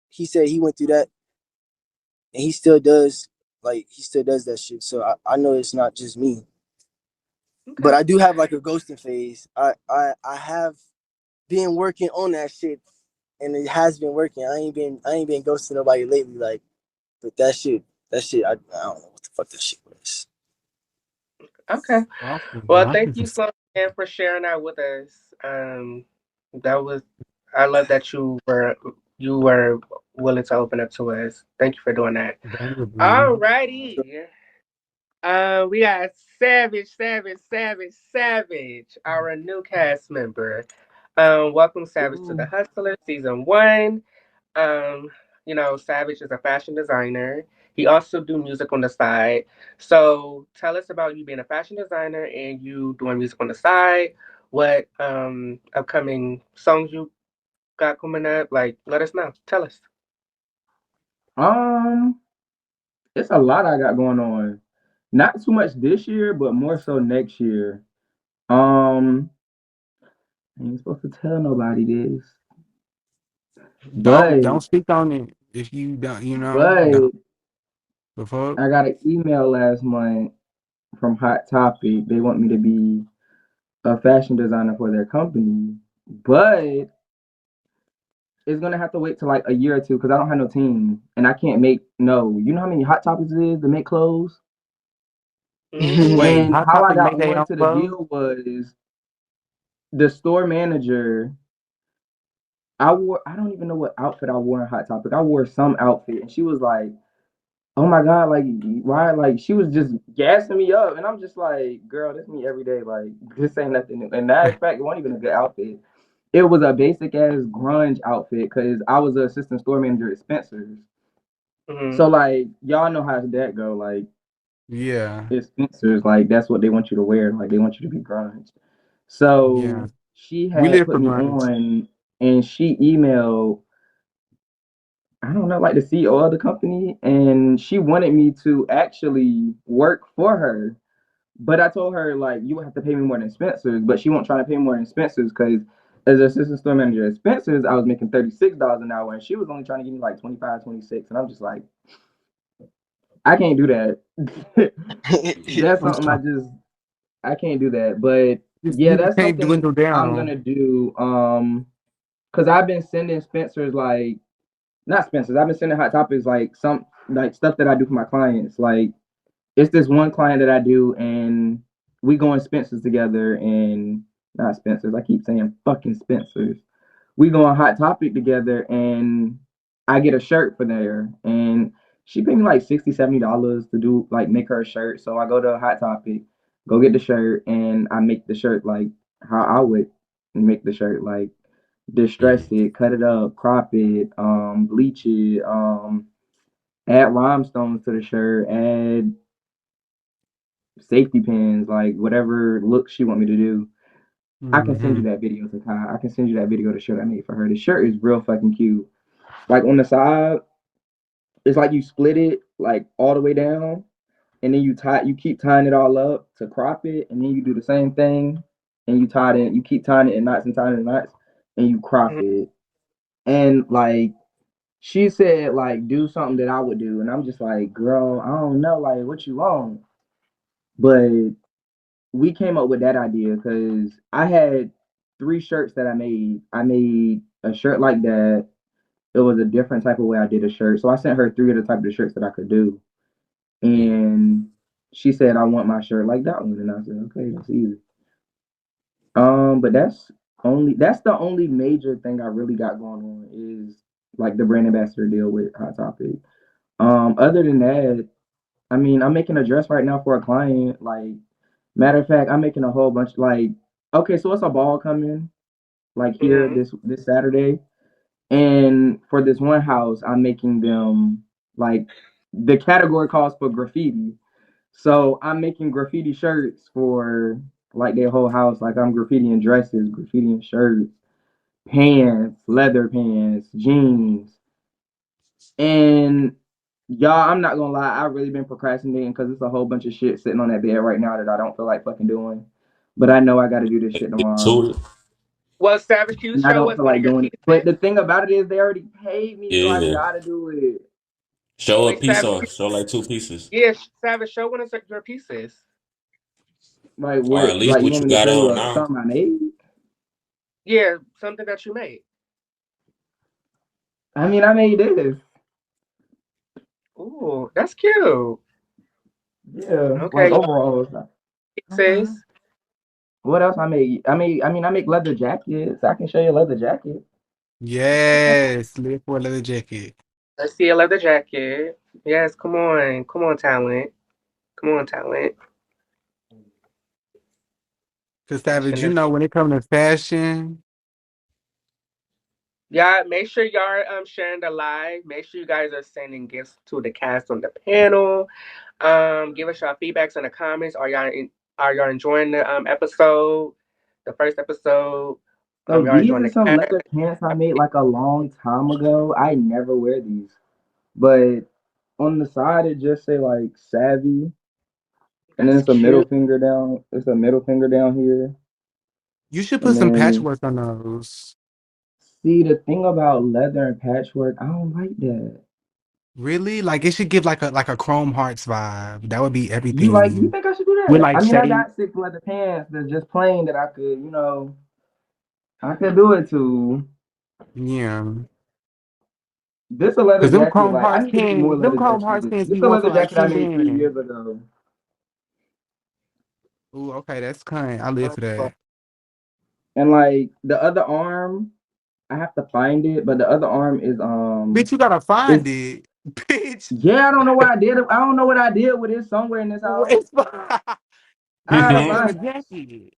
E: he said he went through that and he still does. Like he still does that shit. So I know it's not just me. But
C: Okay.
E: I do have like a ghosting phase. I have been working on that shit, and it has been working. I ain't been ghosting nobody lately. Like, but that shit I don't know what the fuck that shit was.
C: Okay.
A: awesome.
C: Well,
A: Life
C: thank
A: is
C: you, Sloan, again for sharing that with us. That was, I love that you were willing to open up to us. Thank you for doing that.
A: vulnerable.
C: Alrighty. We got Savage, Savage, Savage, Savage, our new cast member. Welcome, Savage, to the
A: Ooh.
C: Hustler, season one. Um, Savage is a fashion designer. He also do music on the side. So tell us about you being a fashion designer and you doing music on the side. What upcoming songs you got coming up? Like, let us know. Tell us.
D: Um, it's a lot I got going on. Not too much this year, but more so next year. Um, I ain't supposed to tell nobody this,
A: Don't
D: but
A: speak on it if you don't. You know,
D: but
A: don't. Before.
D: I got an email last month from Hot Topic. They want me to be a fashion designer for their company, but it's gonna have to wait till like a year or two because I don't have no team and I can't make no. You know how many Hot Topics it is to make clothes?
C: Mm-hmm.
A: Wait,
D: And
A: Hot
D: how I
A: Topic make
D: got
A: their
D: on
A: own
D: to the
A: clothes?
D: deal was the store manager. I don't even know what outfit I wore in Hot Topic. I wore some outfit and she was like, "Oh my God, like why?" Like she was just gassing me up, and I'm just like, "Girl, this me every day. Like this ain't nothing new." And matter of fact, it wasn't even a good outfit. It was a basic ass grunge outfit because I was an assistant store manager at Spencer's.
C: Mm-hmm.
D: So like y'all know how that go. Like
A: Yeah,
D: it's Spencer's, like that's what they want you to wear. Like they want you to be grunge.
A: yeah.
D: So she
A: We
D: had
A: live
D: put
A: for
D: me
A: grunge.
D: on, and she emailed, I don't know, like the CEO of the company, and she wanted me to actually work for her. But I told her like you would have to pay me more than Spencer's, but she won't try to pay me more than Spencer's because as an assistant store manager at Spencer's, I was making $36 an hour, and she was only trying to give me like 25, 26, and I'm just like, I can't do that. That's
A: I'm
D: something
A: sorry.
D: I can't do that. But yeah,
A: You just
D: that's
A: can't
D: something
A: dwindle
D: I'm
A: down.
D: gonna do. Because I've been sending Spencer's like not Spencer's. I've been sending Hot Topics like some like stuff that I do for my clients. Like it's this one client that I do, and we go in Spencer's together, and not Spencer's. I keep saying fucking Spencer's. We go on Hot Topic together, and I get a shirt for there, and she paid me like $60, $70 to do like make her a shirt. So I go to Hot Topic, go get the shirt, and I make the shirt like how I would make the shirt, like distress
B: Mm-hmm.
D: it, cut it up, crop it, bleach it, add rhinestones to the shirt, add safety pins, like whatever look she want me to do. I can send you
A: Hmm.
D: that video to Kai. I can send you that video to shirt I made for her. The shirt is real fucking cute. Like on the side, it's like you split it like all the way down, and then you keep tying it all up to crop it, and then you do the same thing, and you keep tying it in knots and tying it in knots, and you crop it. And like she said, like do something that I would do, and I'm just like, girl, I don't know, like what you want, but we came up with that idea because I had three shirts that I made. I made a shirt like that. It was a different type of way I did a shirt. So I sent her three of the type of shirts that I could do. And she said, I want my shirt like that one. And I said, okay, that's easy. But that's the only major thing I really got going on is like the brand ambassador deal with Hot Topic. Other than that, I mean, I'm making a dress right now for a client. Like, matter of fact, I'm making a whole bunch. Like, okay, so it's a ball coming like here
C: Mm-hmm.
D: this Saturday, and for this one house, I'm making them like the category calls for graffiti. So I'm making graffiti shirts for like their whole house. Like I'm graffitiing dresses, graffitiing shirts, pants, leather pants, jeans, and y'all, I'm not gonna lie, I've really been procrastinating because it's a whole bunch of shit sitting on that bed right now that I don't feel like fucking doing. But I know I gotta do this shit
B: Get
D: tomorrow.
B: to it.
C: Well, Savage, can you
D: And I
C: show
D: don't
C: us
D: feel
C: one of
D: like
C: your
D: doing it. But
C: pieces?
D: the thing about it is they already paid me, so I
B: Yeah.
D: gotta do it.
B: Show a
C: Wait,
B: piece
C: Savage.
B: or show like two pieces.
C: Yeah, Savage, show one of your pieces.
D: Like
B: Or
D: what,
B: at least
D: like you
B: what
D: want
B: you
D: me to
B: got
D: show you
B: on
D: a
B: now.
D: something I made?
C: Yeah, something that you made.
D: I mean I made this.
C: Ooh, that's cute.
D: Yeah, like
C: Okay, y'all
D: overall. Uh-huh.
C: pieces.
D: What else I made? I make leather jackets. I can show you a leather jacket.
A: Yes, live for a leather jacket.
C: Let's see a leather jacket. Yes, come on. Come on, talent. Come on, talent.
A: Cause
C: Fashion
A: Savage, you
C: is
A: know when it comes to fashion,
C: Yeah, make sure y'all sharing the live. Make sure you guys are sending gifts to the cast on the panel. Give us your feedbacks in the comments. Are y'all enjoying the episode? The first episode.
D: So
C: Y'all
D: these
C: enjoying
D: are
C: the
D: some
C: cast?
D: leather pants I made like a long time ago. I never wear these, but on the side it just say like savvy, and then
C: That's
D: it's a middle
C: cute.
D: finger down. It's a middle finger down here,
A: You should
D: and
A: put some
D: then
A: patchwork on those.
D: see the thing about leather and patchwork. I don't like that.
A: Really? Like it should give like a Chrome Hearts vibe. That would be
D: You
A: everything.
D: think I should do
A: With
D: that?
A: like
D: I mean, I
A: shade.
D: got six leather pants that's just plain that I could, I could do it to.
A: Yeah.
D: This a leather
A: Cause them
D: jacket.
A: Chrome
D: Like I
A: Hearts
D: need to make more
A: can them
D: leather
A: Chrome
D: jackets.
A: Hearts cans
D: This
A: be
D: a
A: going for
D: leather
A: like
D: jacket I made 3 years
A: 10 bands.
D: ago.
A: Ooh, okay, that's kind. I live for that.
D: And like the other arm, I have to find it, but the other arm
A: Bitch, you gotta
D: is
A: find it. Bitch.
D: yeah, I don't know what I did. I don't know what I did with it somewhere in this house.
A: It's
D: I
A: you
D: gotta
A: put it on a
D: find
A: jacket.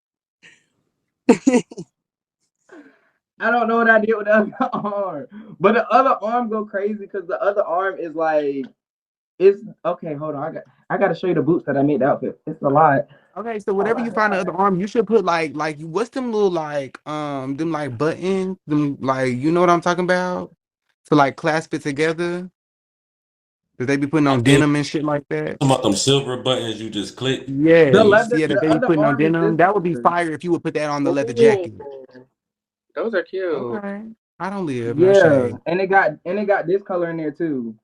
D: I don't know what I did with the other arm. But the other arm go crazy because the other arm is like it's okay, hold on. I gotta show you the boots that I made the outfit. It's a lot.
A: Okay, so
D: Hold
A: whatever you
D: on.
A: find the other arm, you should put like what's them little like them like buttons, them like you know what I'm talking about? To like clasp it together. That they be putting
B: I
A: on
B: think
A: denim and shit like that.
B: some of them silver buttons you just click.
D: The
A: Yes,
D: leather
A: yeah, that
D: the
A: they be
D: other
A: putting on
D: arm is
A: denim.
D: this
A: That would be
D: color.
A: fire if you would put that on the leather
C: Ooh,
A: jacket.
C: those are cute.
A: Okay. I don't live, no
D: Yeah.
A: shade.
D: And it got this color in there too.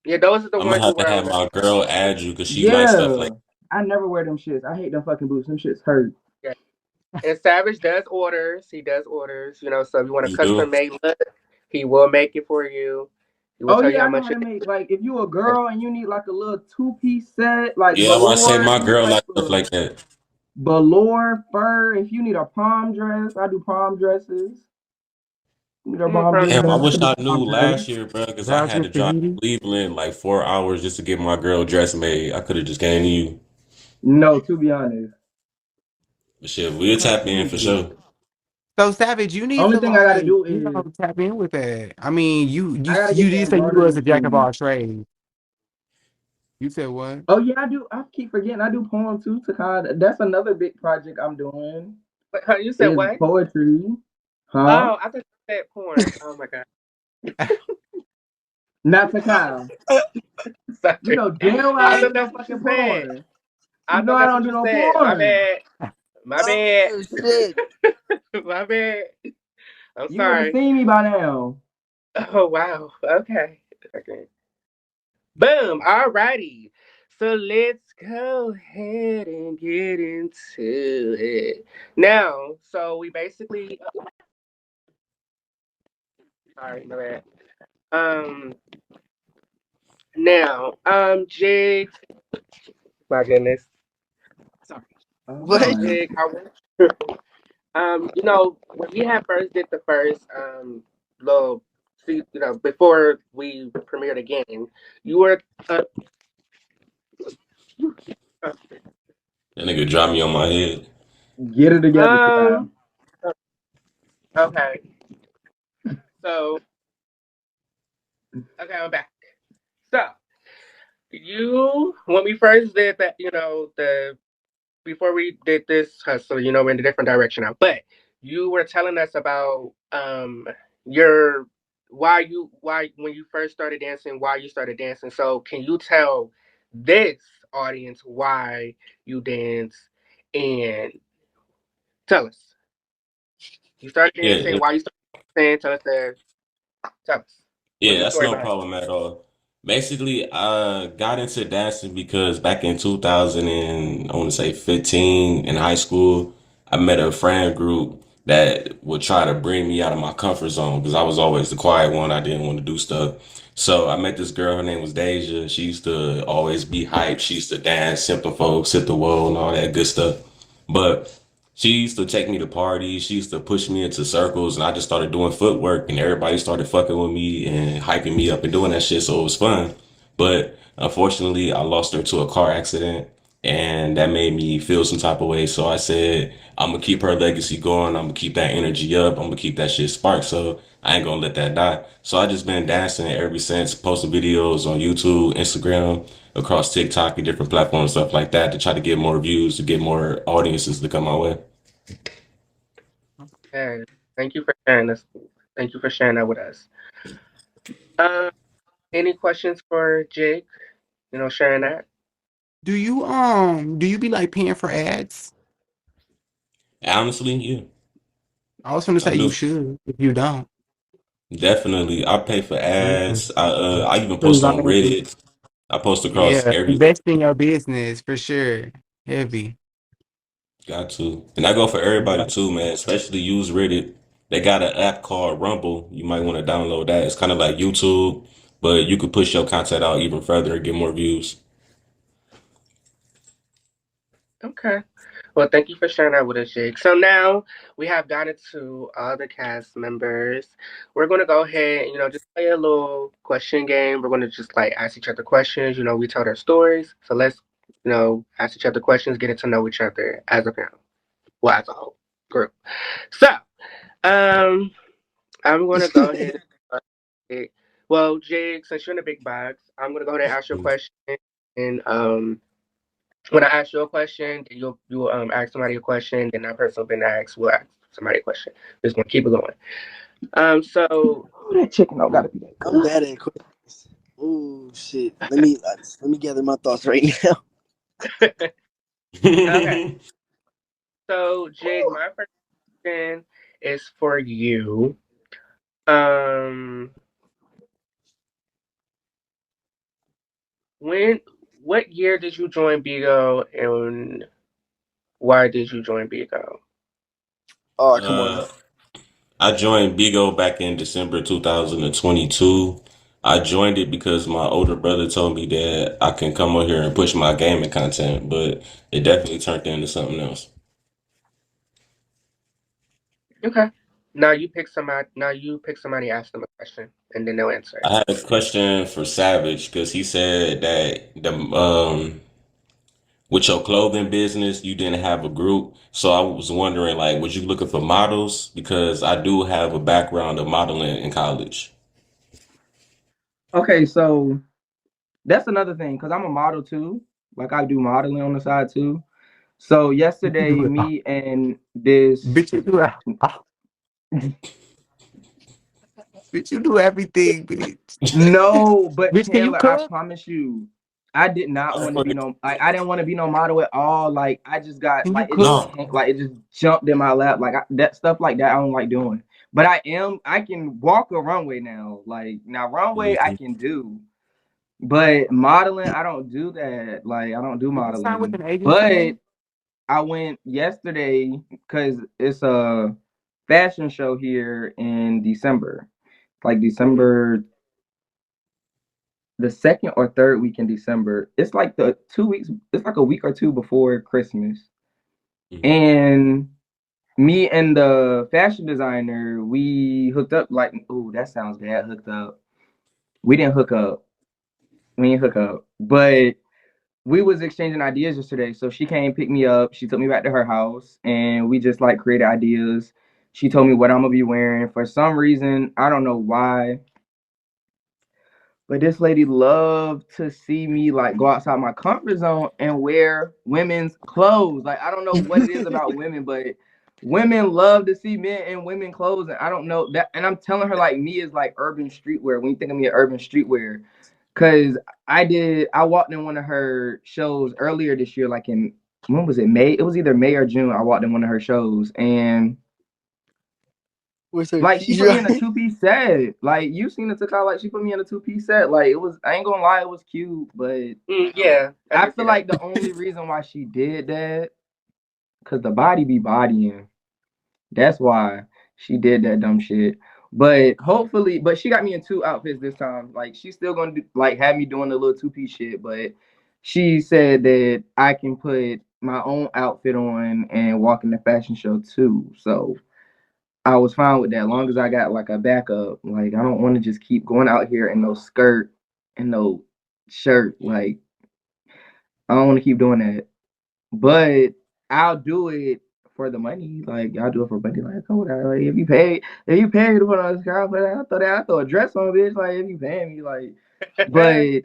C: Yeah, those are the
B: I'm gonna
C: ones you
B: have to
C: wear on
B: have
C: the.
B: my girl add you because she likes stuff like
D: Yeah. I never wear them shits. I hate them fucking boots. Them shits hurt.
C: Yeah. And Savage does orders. He does orders. So if you want a
B: you do.
C: custom made look, he will make it for you. He will
D: Oh
C: tell you
D: yeah,
C: how
D: I know
C: much
D: how
C: it
D: to make like if you a girl and you need like a little two-piece set, like
B: Yeah, I want to say
D: velour,
B: my
D: any
B: girl
D: type
B: likes stuff
D: of
B: like that.
D: velour fur. If you need a prom dress, I do prom dresses. You need a
C: is. I'm a
D: prom
C: prom
B: Damn, I
C: dresser.
D: dress, I
B: wish
D: could do
B: I knew
D: prom dress.
B: last year, bro, because I
A: That's
B: had to
A: Mr.
B: drive to
A: Heaty.
B: Cleveland like 4 hours just to get my girl dress made. I could have just came to you.
D: No, to be honest.
B: But shit, we'll
A: Okay,
B: tap in for
A: period.
B: sure.
A: So Savage, you need
D: Only
A: to
D: thing I gotta
A: like,
D: do
A: you know,
D: is
A: tap in with that. I mean,
D: I gotta
A: you
D: get the
A: did say you
D: embroidery
A: was a jack of
D: machine.
A: all trades. You said what?
D: Oh yeah, I do. I keep forgetting. I do poem too. To kind of, that's another big project I'm doing
C: But huh, you said
D: is
C: what?
D: poetry. Huh?
C: Oh, I thought you said porn. Oh my god.
D: Not to Kyle. You
C: Sorry.
D: know damn well
C: I
D: I
C: thought
D: ain't do
C: that's
D: no
C: what you
D: fucking
C: said.
D: porn.
C: I
D: You know
C: thought
D: I
C: that's
D: don't
C: what
D: do
C: you
D: no
C: said. My
D: porn.
C: bad. My bad.
E: Oh shit!
C: My bad. I'm
D: You would have
C: sorry.
D: seen me by now.
C: Oh wow. Okay. Okay. Boom. Alrighty. So let's go ahead and get into it. Now, so we basically sorry, my bad. Um Jig, my goodness. Sorry.
E: What?
D: Uh-huh.
C: Jig, how when we had first did the first little see, before we premiered again, you were uh, uh,
B: That nigga dropped me on my head.
D: Get it together,
C: um
D: Takai.
C: okay. So okay, I'm back. So you when we first did that, the before we did this hustle, we're in a different direction now. But you were telling us about your why when you first started dancing, why you started dancing. So can you tell this audience why you dance and tell us. You started dancing,
B: Yeah,
C: why you started dancing, tell us. What's
B: yeah,
C: the
B: that's
C: story
B: no
C: behind
B: problem at all. Basically, I got into dancing because back in 2000 and I want to say 15 in high school, I met a friend group that would try to bring me out of my comfort zone because I was always the quiet one. I didn't want to do stuff. So I met this girl. Her name was Deja. She used to always be hyped. She used to dance, simple folks, hit the wall, and all that good stuff. But she used to take me to parties. She used to push me into circles, and I just started doing footwork, and everybody started fucking with me and hyping me up and doing that shit. So it was fun. But unfortunately, I lost her to a car accident, and that made me feel some type of way. So I said, I'm gonna keep her legacy going. I'm gonna keep that energy up. I'm gonna keep that shit sparked. So I ain't gonna let that die. So I just been dancing ever since, posting videos on YouTube, Instagram, across TikTok and different platforms, stuff like that, to try to get more views, to get more audiences to come my way.
C: Yeah. Thank you for sharing this. Thank you for sharing that with us. Um, any questions for Jake? Sharing that.
A: Do you be like paying for ads?
B: Honestly, yeah,
A: I was gonna
B: I
A: say you
B: do.
A: should if you don't.
B: Definitely. I pay for
A: Mhm.
B: ads. I even
A: 'Cause
B: post
A: I
B: on
A: mean,
B: Reddit. I post across
A: yeah,
B: every
A: invest in your business for sure. Heavy.
B: got to. And I go for everybody
A: Yeah.
B: too, man. Especially use Reddit. They got an app called Rumble. You might want to download that. It's kind of like YouTube, but you could push your content out even further and get more views.
C: Okay. Well, thank you for sharing that with us, Jake. So now we have gotten to all the cast members. We're going to go ahead and, just play a little question game. We're going to just like ask each other questions. We tell their stories. So let's, ask each other questions, getting to know each other as a panel. Well, as a whole group. So, um, I'm going to go ahead and start it. Well, Jake, since you're in the big box, I'm going to go ahead and ask you a question. And when I ask you a question, then you'll ask somebody a question, then that person been asked will ask somebody a question. Just gonna keep it going. So
D: Oh, that chicken don't gotta be that
E: I'm
D: good.
E: bad at questions. Oh shit. Let me gather my thoughts right now.
C: okay. So Jig, my first question is for you. Um, when what year did you join Bigo and why did you join Bigo?
E: Oh, come on.
B: uh, I joined Bigo back in December 2022. I joined it because my older brother told me that I can come on here and push my gaming content, but it definitely turned into something else.
C: Okay. Now you pick somebody, ask them a question, and then they'll answer.
B: I had a question for Savage because he said that the with your clothing business, you didn't have a group. So I was wondering, like, was you looking for models? Because I do have a background of modeling in college.
D: Okay, so that's another thing because I'm a model too. Like I do modeling on the side too. So
A: You
D: yesterday,
A: do it all.
D: me and this
A: Bitch, you do it all. Bitch, you do everything, bitch.
D: no, but
A: Bitch, can you
D: Taylor, I
A: cook?
D: promise you, I did not want to be
B: Okay.
D: no like I didn't want to be no model at all. Like I just got
A: Can you
D: like it just
A: cook?
B: No.
D: came like it just jumped in my lap. Like that stuff like that I don't like doing. But I can walk a runway now. Like now runway I
B: Mhm.
D: can do. But modeling, I don't do that. Like I don't do
A: Did you sign with
D: modeling.
A: an agency
D: But
A: yet?
D: I went yesterday because it's a fashion show here in December. Like December the second or third week in December. It's like the 2 weeks, it's like a week or two before Christmas.
B: Mhm.
D: And me and the fashion designer, we hooked up like, oh, that sounds bad, hooked up. We didn't hook up. We didn't hook up. But we was exchanging ideas yesterday. So she came pick me up. She took me back to her house and we just like created ideas. She told me what I'm gonna be wearing. For some reason, I don't know why, but this lady loved to see me like go outside my comfort zone and wear women's clothes. Like I don't know what it is about women, but women love to see men in women clothes, and I don't know that. And I'm telling her like me is like urban streetwear. When you think of me, urban streetwear, because I walked in one of her shows earlier this year, like in when was it May? It was either May or June. I walked in one of her shows and
E: Where's her
D: like she put me
E: t-shirt?
D: in a two-piece set. Like you seen the TikTok, like she put me in a two-piece set. Like it was I ain't gonna lie, it was cute, but
C: Yeah, I
D: I
C: did
D: feel
C: see that.
D: like the only reason why she did that, cause the body be bodying. That's why she did that dumb shit. But hopefully, but she got me in two outfits this time. Like she's still gonna do, like have me doing the little two-piece shit, but she said that I can put my own outfit on and walk in the fashion show too. So I was fine with that, long as I got like a backup. Like I don't want to just keep going out here in no skirt and no shirt. Like I don't want to keep doing that. But I'll do it for the money. Like y'all do it for money. Like come on, like if you pay me to put on a scarf, I throw a dress on, bitch. Like if you pay me, like, but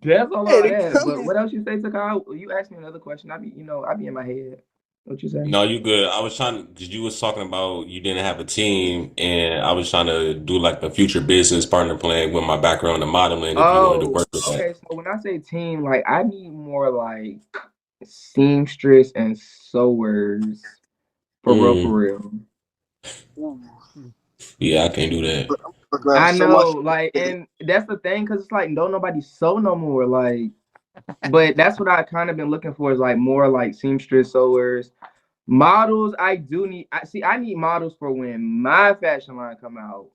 D: that's a
E: Hey,
D: lot
E: the
D: of that. But
E: comment.
D: what else you say, Takao? You asked me another question. I be in my head. What you say?
B: No, you good. I was trying to, because you was talking about you didn't have a team, and I was trying to do like a future business partner plan with my background in modeling if you wanted to
D: Oh,
B: work with that.
D: okay. So when I say team, like I need more like seamstress and sewers for real, for
B: Mm,
D: real.
E: Ooh,
B: yeah, I can't do that.
E: I'm around
D: I
E: so much.
D: know, like, and that's the thing, cause it's like don't nobody sew no more, like. But that's what I kind of been looking for is like more like seamstress sewers, models. I do need. I see. I need models for when my fashion line come out,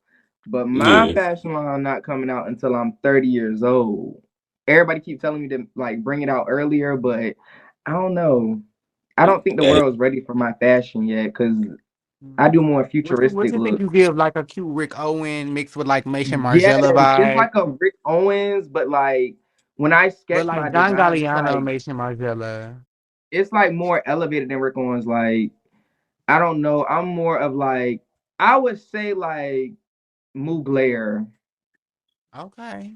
D: but my
B: Yeah.
D: fashion line not coming out until I'm 30 years old. Everybody keep telling me to like bring it out earlier, but I don't know. I don't think the
B: That,
D: world's ready for my fashion yet, because I do more
A: What
D: futuristic
A: you think
D: look.
A: you give like a cute Rick Owen mixed with like Mason
D: Yes,
A: Margiela
D: it's
A: vibe,
D: like a Rick Owens, but like when I
A: but
D: sketch my
A: like John
D: designs,
A: Galliano, Mason Margiela.
D: it's like more elevated than Rick Owens. Like I don't know. I'm more of like I would say like Mugler,
A: Okay.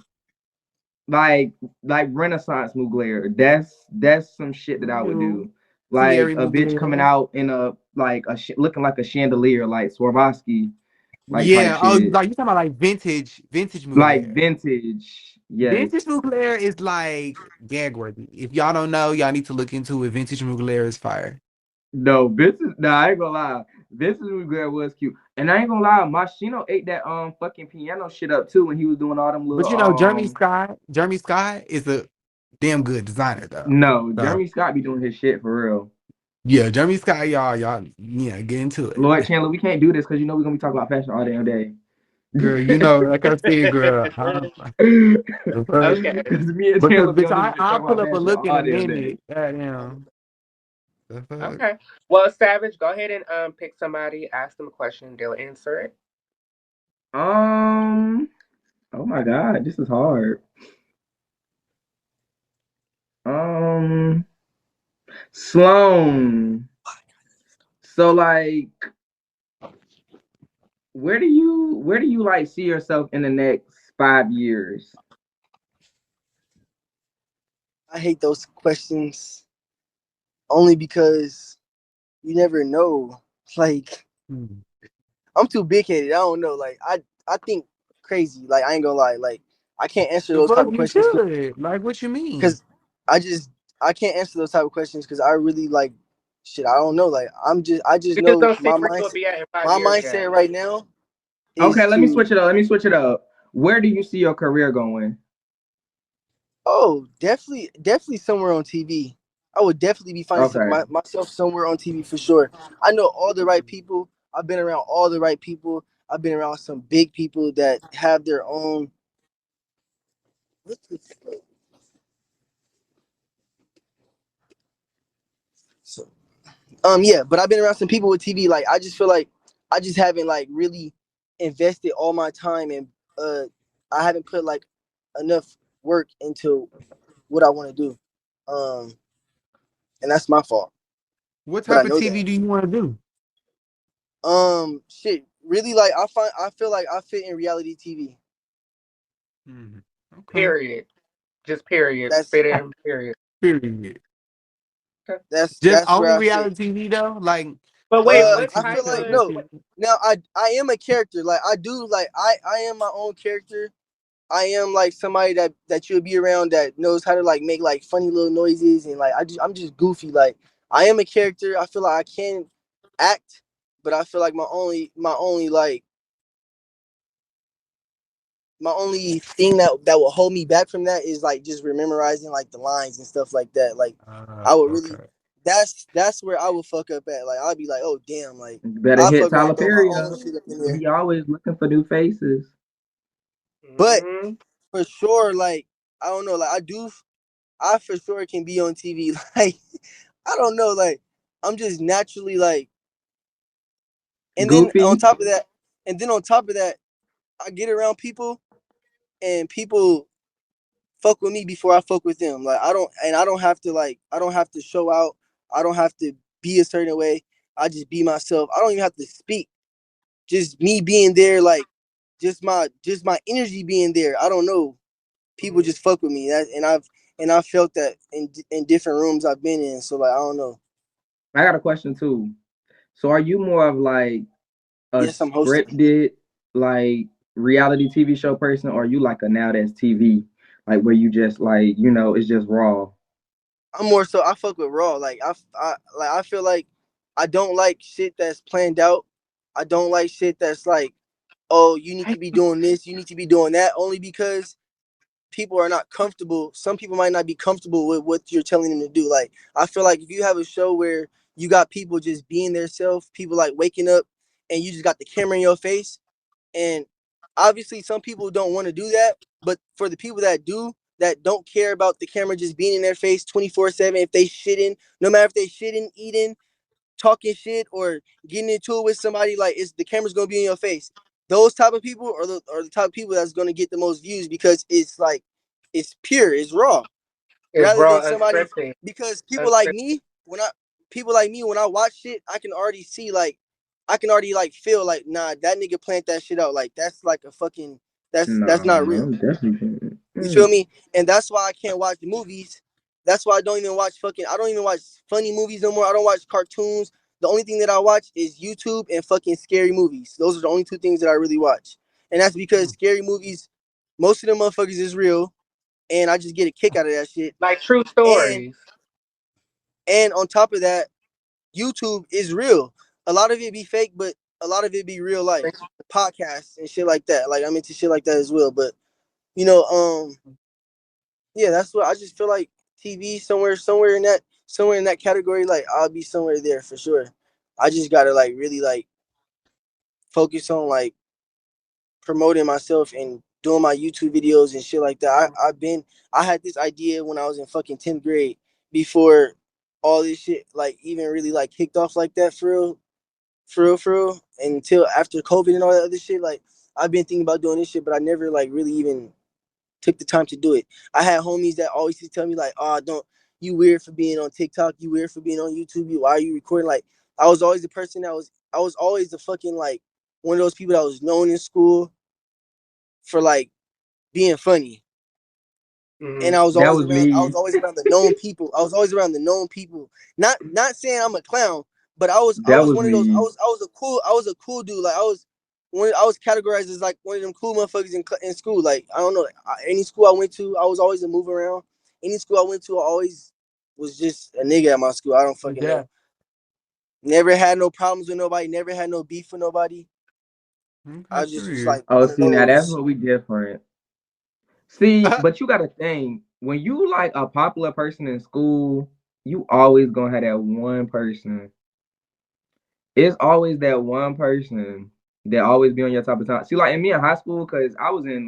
D: like like Renaissance Mugler. That's some shit that I would
A: You
D: do. Like
A: Thierry
D: a bitch coming
A: Mugler.
D: out in a like looking like a chandelier, like Swarovski, like type
A: Yeah. Oh,
D: shit,
A: like you talking about like vintage
D: like
A: Mugler.
D: vintage. Yes.
A: Vintage Mugler is like gag worthy. If y'all don't know, y'all need to look into it. Vintage Mugler is fire.
D: No, Vincent. Nah, I ain't gonna lie. Vincent Mugler was cute, and I ain't gonna lie. Machino ate that fucking piano shit up too when he was doing all them
A: But
D: little
A: you know, Jeremy Scott is a damn good designer though.
D: No,
A: So
D: Jeremy Scott be doing his shit for real.
A: yeah, Jeremy Scott, y'all, yeah, get into it.
D: Lloyd Chandler, we can't do this because you know we're gonna be talking about fashion all damn day.
A: Girl, you know, like I said, girl, the fuck?
C: Okay.
D: Because me and
A: Because
D: Chandler be
A: bitch,
D: on this bitch
A: I'll
D: talking
A: pull
D: about
A: up a
D: fashion
A: look in
D: all
A: a
D: damn day.
A: minute. Goddamn. The fuck?
C: Okay. Well, Savage, go ahead and pick somebody, ask them a question, they'll answer it.
D: Um. Oh my God, this is hard. Um. Sloan. So like, where do you like see yourself in the next 5 years?
E: I hate those questions only because you never know. Like
A: Hmm.
E: I'm too big headed. I don't know. Like I think crazy. Like I ain't gonna lie. Like I can't answer
A: The
E: those type
A: fuck
E: of
A: you
E: questions
A: should. Like, what you mean?
E: because I just I can't answer those type of questions because I really like shit. I don't know. Like I just
C: You just
E: know
C: don't see where you'll be at in five
E: my
C: years yet.
E: mindset right now is
D: Okay, let me
E: to
D: switch it up. Let me switch it up. Where do you see your career going?
E: oh definitely somewhere on TV. I would definitely be finding
D: Okay.
E: myself somewhere on TV for sure. I know all the right people. I've been around all the right people. I've been around some big people that have their own. What the fuck? So, yeah, but I've been around some people with TV. Like I just feel like I just haven't like really invested all my time and uh I haven't put like enough work into what I want to do. Um, and that's my fault.
A: What
E: But I
A: type of
E: know that.
A: TV do you want to do?
E: Shit. Really, like I feel like I fit in reality TV.
A: Hmm. Okay.
C: Period. Just period.
E: That's
C: Fit in, period.
A: Period.
C: Okay.
A: Just
E: that's where
A: only
E: I fit.
A: reality TV though? Like,
C: But
A: what
C: wait,
A: other
C: what
E: I
A: TV
C: type
E: feel like
A: shows?
C: of
E: no. Now I am a character. Like I do. Like I am my own character. I am like somebody that you'll be around that knows how to like make like funny little noises and like I'm just goofy. Like I am a character. I feel like I can act, but I feel like my only thing that will hold me back from that is like just memorizing like the lines and stuff like that. Like I would really
A: Okay.
E: that's where I would fuck up at. Like I'll be like, oh damn, like
D: You better
E: I
D: hit
E: fuck around
D: Tyler
E: and throw my
D: Perry
E: own
D: up.
E: shit up in there.
D: He always looking for new faces.
E: But
C: hmm
E: for sure, like I don't know, like I for sure can be on TV. Like I don't know, like I'm just naturally like, and then on
D: Goofy.
E: top of that, and then on top of that, I get around people and people fuck with me before I fuck with them. Like I don't have to show out. I don't have to be a certain way. I just be myself. I don't even have to speak. Just me being there, like just my energy being there. I don't know. People just fuck with me. And I felt that in different rooms I've been in. So like I don't know.
D: I got a question too. So are you more of like a
E: Yes, I'm hosting.
D: scripted like reality TV show person, or are you like a now that's TV, like where you just like it's just raw?
E: I'm more so I fuck with raw. I feel like I don't like shit that's planned out. I don't like shit that's like, oh, you need to be doing this, you need to be doing that, only because people are not comfortable. Some people might not be comfortable with what you're telling them to do. Like I feel like if you have a show where you got people just being their self, people like waking up and you just got the camera in your face, and obviously some people don't want to do that, but for the people that do, that don't care about the camera just being in their face 24/7, if they shitting, no matter if they shitting, eating, talking shit, or getting into it with somebody, like it's the camera's gonna be in your face. Those type of people are the type of people that's gonna get the most views because it's like it's pure, it's raw,
C: It's
E: rather
C: raw,
E: than somebody,
C: unscripted.
E: because
C: Unscripted.
E: people like me when I watch shit, I can already see, like I can already like feel like, nah, that nigga planned that shit out. Like that's like a fucking, that's
D: Nah,
E: not real.
D: I'm definitely.
E: You feel me? And that's why I can't watch movies. That's why I don't even watch funny movies no more. I don't watch cartoons. The only thing that I watch is YouTube and fucking scary movies. Those are the only two things that I really watch. And that's because scary movies, most of them motherfuckers is real, and I just get a kick out of that shit.
C: Like true
E: And
C: stories.
E: and on top of that, YouTube is real. A lot of it be fake, but a lot of it be real life. Podcasts and shit like that. Like I'm into shit like that as well. But you know, yeah, that's what I just feel like. TV somewhere in that category. Like I'll be somewhere there for sure. I just gotta like really like focus on like promoting myself and doing my YouTube videos and shit like that. I had this idea when I was in fucking 10th grade, before all this shit like even really like kicked off like that for real. Until after COVID and all that other shit, like I've been thinking about doing this shit, but I never like really even took the time to do it. I had homies that always used to tell me like, "Oh, don't you weird for being on TikTok? You weird for being on YouTube? Why are you recording?" Like I was always the person I was always the fucking like one of those people that was known in school for like being funny. And
C: Mm-hmm.
E: I was
D: That
E: always
D: was
E: around. I was
D: me.
E: always around the known people. I was always around the known people. Not saying I'm a clown, but I
D: That
E: was
D: was
E: one of those.
D: me.
E: I was a cool dude. Like I was categorized as like one of them cool motherfuckers in school. Like I don't know, any school I went to, I was always a move around. Any school I went to, I always was just a nigga at my school. I don't fucking
A: Yeah.
E: know. Never had no problems with nobody. Never had no beef with nobody.
A: Okay,
E: I just was
A: period.
E: like
D: Oh,
E: one of
D: see, now that's
E: those.
D: what we different. See, but you got to think when you like a popular person in school, you always gonna have that one person. It's always that one person that always be on your top of time. See, like in me in high school, cause I was in